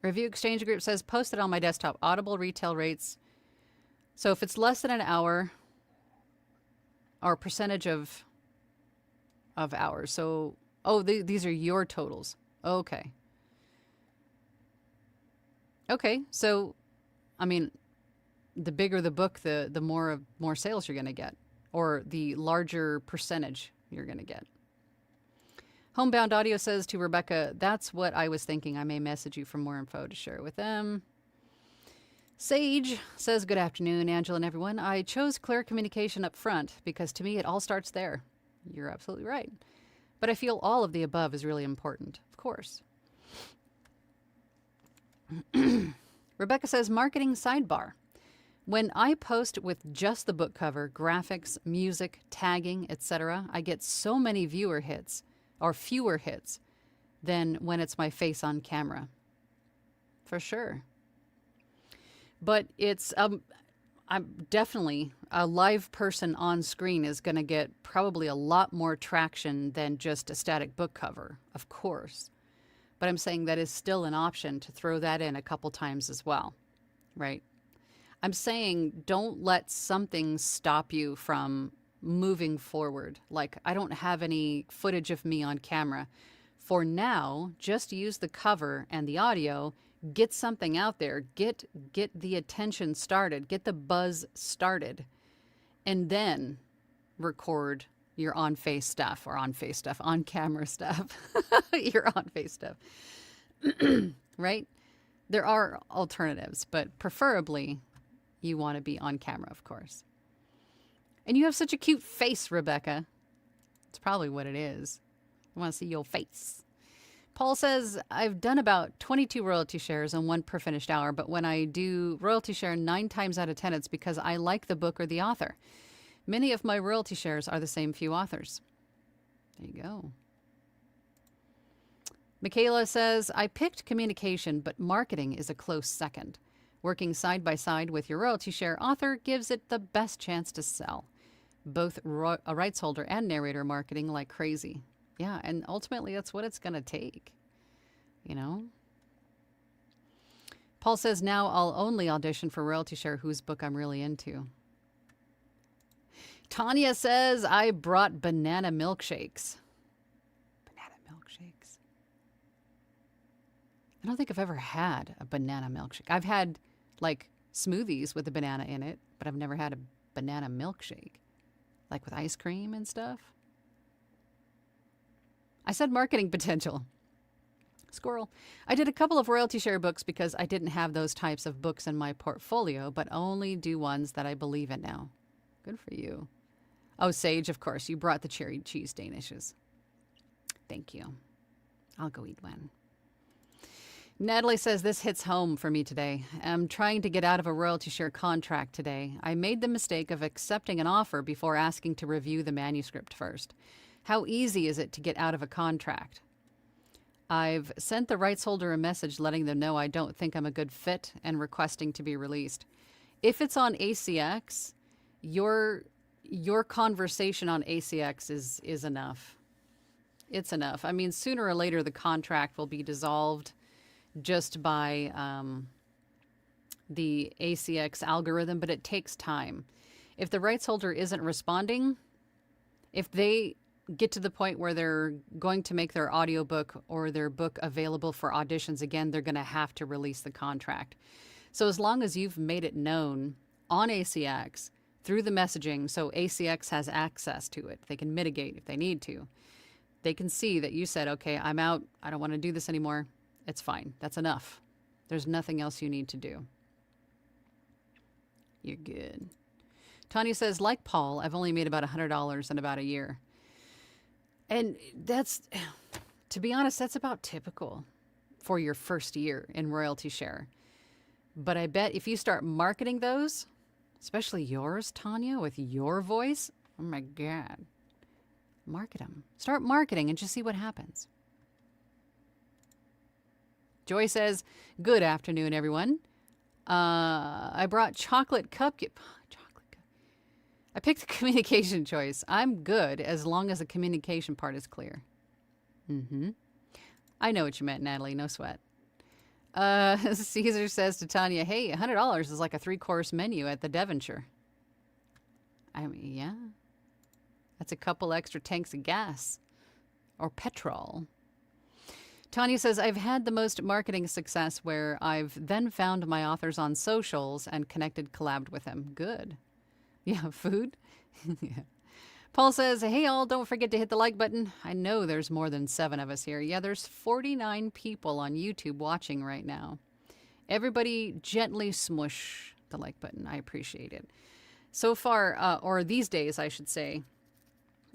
Review Exchange Group says, posted on my desktop, Audible retail rates. So if it's less than an hour or percentage of hours. So, these are your totals. Okay. Okay. So, I mean, the bigger the book, the more sales you're going to get, or the larger percentage you're going to get. Homebound Audio says to Rebecca, that's what I was thinking. I may message you for more info to share with them. Sage says, good afternoon, Angela and everyone. I chose clear communication up front because to me it all starts there. You're absolutely right. But I feel all of the above is really important, of course. Rebecca says, marketing sidebar. When I post with just the book cover, graphics, music, tagging, etc., I get so many viewer hits or fewer hits than when it's my face on camera. For sure. But it's I'm definitely a live person on screen is going to get probably a lot more traction than just a static book cover, of course. But I'm saying that is still an option to throw that in a couple times as well, right? I'm saying don't let something stop you from moving forward. Like, I don't have any footage of me on camera. For now, just use the cover and the audio, get something out there, get the attention started, get the buzz started, and then record your on-face stuff or on-camera stuff, your on-face stuff, right? There are alternatives, but preferably you want to be on camera, of course. And you have such a cute face, Rebecca. It's probably what it is. I want to see your face. Paul says, I've done about 22 royalty shares and 1 per finished hour, but when I do royalty share 9 times out of 10, it's because I like the book or the author. Many of my royalty shares are the same few authors. There you go. Michaela says, I picked communication, but marketing is a close second. Working side by side with your royalty share author gives it the best chance to sell. Both a rights holder and narrator marketing like crazy. Yeah, and ultimately that's what it's going to take, you know? Paul says, now I'll only audition for royalty share whose book I'm really into. Tanya says, I brought banana milkshakes. Banana milkshakes. I don't think I've ever had a banana milkshake. I've had, like, smoothies with a banana in it, but I've never had a banana milkshake. Like with ice cream and stuff. I said marketing potential. Squirrel. I did a couple of royalty share books because I didn't have those types of books in my portfolio, but only do ones that I believe in now. Good for you. Oh, Sage, of course. You brought the cherry cheese Danishes. Thank you. I'll go eat one. Natalie says, this hits home for me today. I'm trying to get out of a royalty share contract today. I made the mistake of accepting an offer before asking to review the manuscript first. How easy is it to get out of a contract? I've sent the rights holder a message letting them know I don't think I'm a good fit and requesting to be released. If it's on ACX, your conversation on ACX is enough. It's enough. I mean, sooner or later the contract will be dissolved just by the ACX algorithm, but it takes time. If the rights holder isn't responding, if they get to the point where they're going to make their audiobook or their book available for auditions again, they're going to have to release the contract. So as long as you've made it known on ACX through the messaging, so ACX has access to it, they can mitigate if they need to. They can see that you said, okay, I'm out. I don't want to do this anymore. It's fine. That's enough. There's nothing else you need to do. You're good. Tanya says, like Paul, I've only made about $100 in about a year. And that's, to be honest, that's about typical for your first year in royalty share. But I bet if you start marketing those, especially yours, Tanya, with your voice, oh my God, market them. Start marketing and just see what happens. Joy says, good afternoon, everyone. I brought chocolate cupcake. I picked the communication choice. I'm good as long as the communication part is clear. I know what you meant, Natalie. No sweat. Caesar says to Tanya, hey, $100 is like a 3-course menu at the Devonshire. I mean, yeah. That's a couple extra tanks of gas. Or petrol. Tanya says, I've had the most marketing success where I've then found my authors on socials and collabed with them. Good. Yeah, food. Yeah. Paul says, hey, all, don't forget to hit the like button. I know there's more than 7 of us here. Yeah, there's 49 people on YouTube watching right now. Everybody gently smush the like button. I appreciate it. So far, or these days, I should say,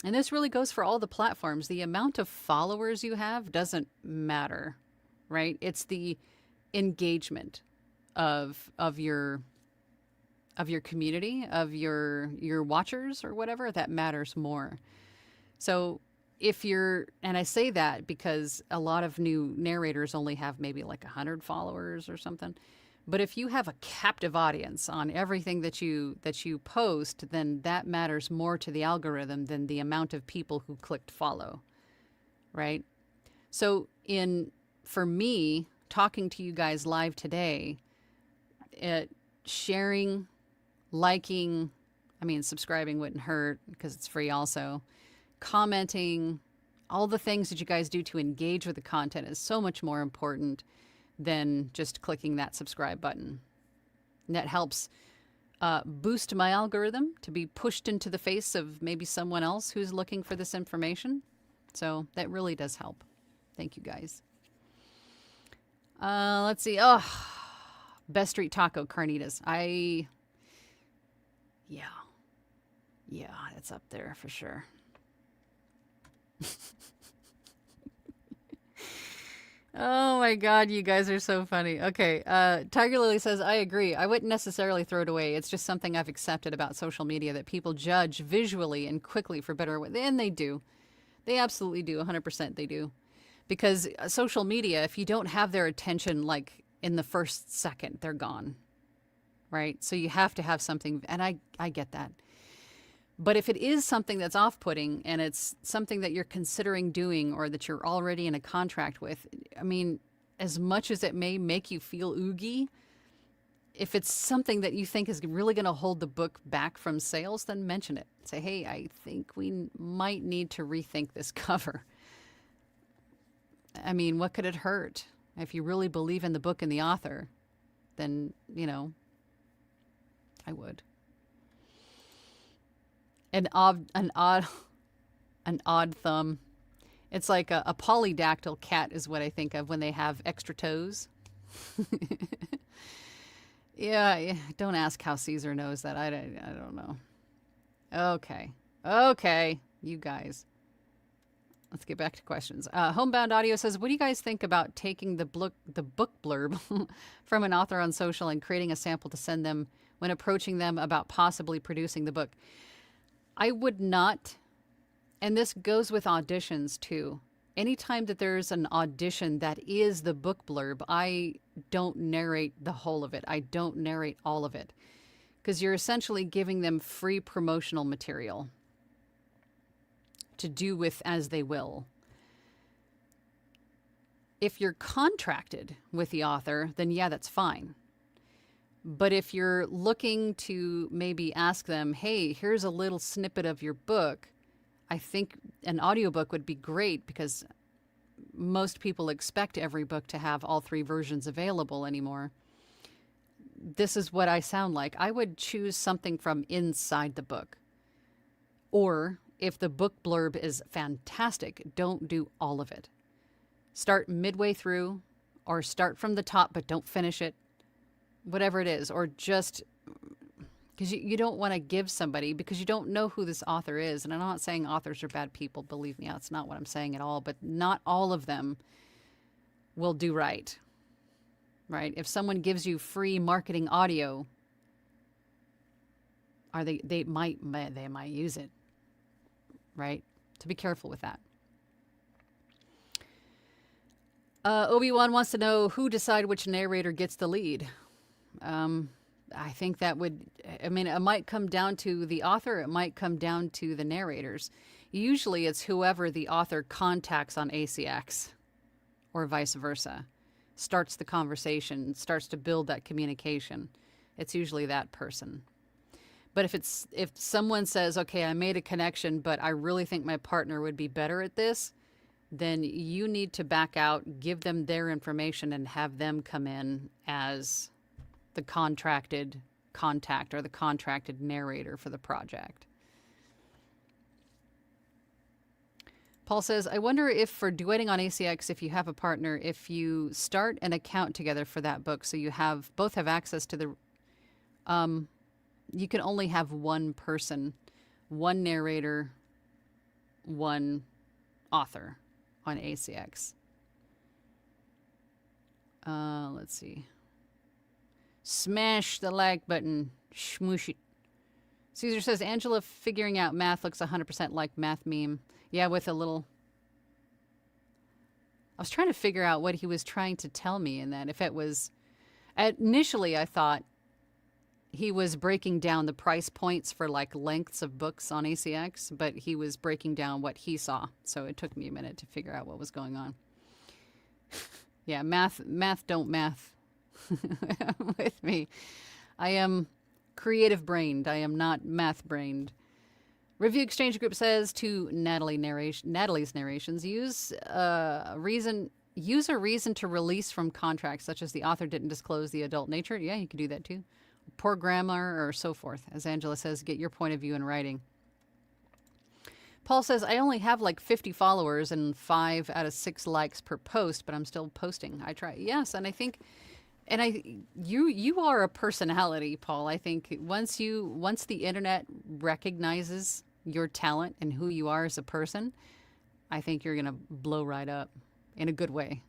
and this really goes for all the platforms, the amount of followers you have doesn't matter, right? It's the engagement of your community, of your watchers or whatever, that matters more. So if you're, and I say that because a lot of new narrators only have maybe like 100 followers or something. But if you have a captive audience on everything that you post, then that matters more to the algorithm than the amount of people who clicked follow, right? So for me, talking to you guys live today, sharing, liking, I mean, subscribing wouldn't hurt because it's free also. Commenting, all the things that you guys do to engage with the content is so much more important than just clicking that subscribe button. And that helps boost my algorithm to be pushed into the face of maybe someone else who's looking for this information. So that really does help. Thank you, guys. Let's see. Oh, Best Street Taco Carnitas. Yeah, it's up there for sure. Oh my God, you guys are so funny. Okay, Tiger Lily says, I agree. I wouldn't necessarily throw it away. It's just something I've accepted about social media that people judge visually and quickly for better, and they do. They absolutely do. 100% they do. Because social media, if you don't have their attention like in the first second, they're gone. Right? So you have to have something, and I get that. But if it is something that's off-putting and it's something that you're considering doing or that you're already in a contract with, I mean, as much as it may make you feel oogie, if it's something that you think is really going to hold the book back from sales, then mention it. Say, hey, I think we might need to rethink this cover. I mean, what could it hurt? If you really believe in the book and the author, then, I would. An odd thumb. It's like a polydactyl cat is what I think of when they have extra toes. Yeah, don't ask how Caesar knows that. I don't know. Okay, you guys. Let's get back to questions. Homebound Audio says, what do you guys think about taking the book blurb from an author on social and creating a sample to send them when approaching them about possibly producing the book? I would not, and this goes with auditions too. Anytime that there's an audition that is the book blurb, I don't narrate the whole of it. I don't narrate all of it. Because you're essentially giving them free promotional material to do with as they will. If you're contracted with the author, then yeah, that's fine. But if you're looking to maybe ask them, hey, here's a little snippet of your book, I think an audiobook would be great because most people expect every book to have all 3 versions available anymore. This is what I sound like. I would choose something from inside the book. Or if the book blurb is fantastic, don't do all of it. Start midway through or start from the top, but don't finish it. Whatever it is, or just because you don't want to give somebody because you don't know who this author is. And I'm not saying authors are bad people. Believe me, that's not what I'm saying at all. But not all of them will do right. Right? If someone gives you free marketing audio, they might use it. Right? To be careful with that. Obi-Wan wants to know who decide which narrator gets the lead. I think that it might come down to the author. It might come down to the narrators. Usually it's whoever the author contacts on ACX or vice versa. Starts the conversation, starts to build that communication. It's usually that person. But if someone says, okay, I made a connection, but I really think my partner would be better at this, then you need to back out, give them their information, and have them come in as the contracted contact or the contracted narrator for the project. Paul says, I wonder if for duetting on ACX, if you have a partner, if you start an account together for that book, so you both have access to the, you can only have one person, one narrator, one author on ACX. Let's see. Smash the like button. Smoosh it. Caesar says, Angela figuring out math looks 100% like math meme. Yeah, with a little... I was trying to figure out what he was trying to tell me in that. If it was... Initially, I thought he was breaking down the price points for like lengths of books on ACX, but he was breaking down what he saw. So it took me a minute to figure out what was going on. Yeah, math don't math with me. I am creative brained. I am not math brained. Review Exchange Group says to Natalie's narrations, use a reason to release from contracts, such as the author didn't disclose the adult nature. Yeah, you could do that too. Poor grammar or so forth. As Angela says, get your point of view in writing. Paul says, I only have like 50 followers and 5 out of 6 likes per post, but I'm still posting. I try. Yes, and I think, you are a personality, Paul. I think once the internet recognizes your talent and who you are as a person, I think you're going to blow right up in a good way.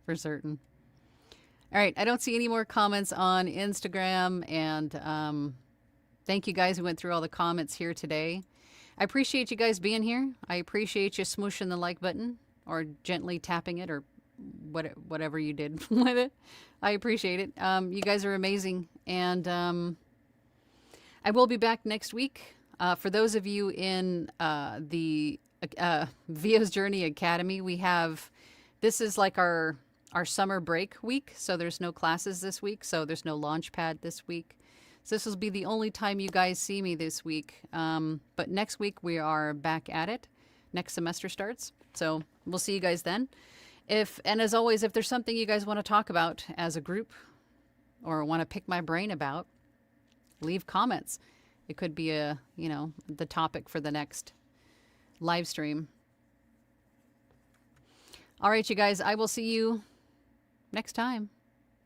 For certain. All right, I don't see any more comments on Instagram, and thank you guys who went through all the comments here today. I appreciate you guys being here. I appreciate you smooshing the like button or gently tapping it or whatever you did with it. I appreciate it. You guys are amazing. And I will be back next week. For those of you in the Via's Journey Academy, this is like our summer break week. So there's no classes this week. So there's no launch pad this week. So this will be the only time you guys see me this week. But next week we are back at it. Next semester starts. So we'll see you guys then. And as always, if there's something you guys want to talk about as a group or want to pick my brain about, leave comments. It could be the topic for the next live stream. All right, you guys, I will see you next time.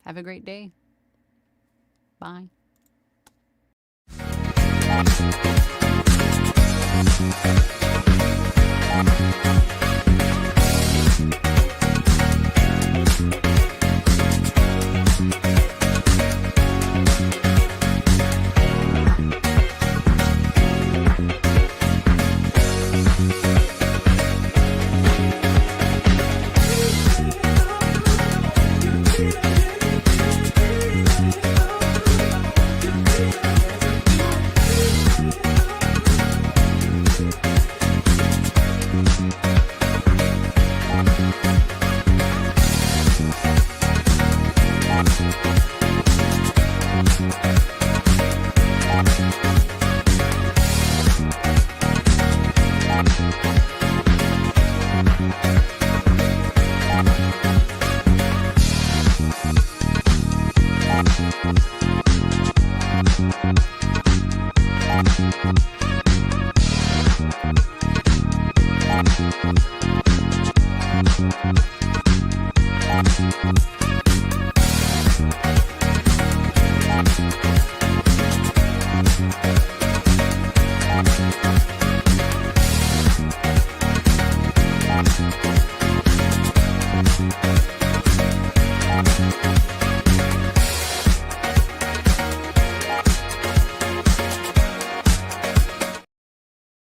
Have a great day. Bye.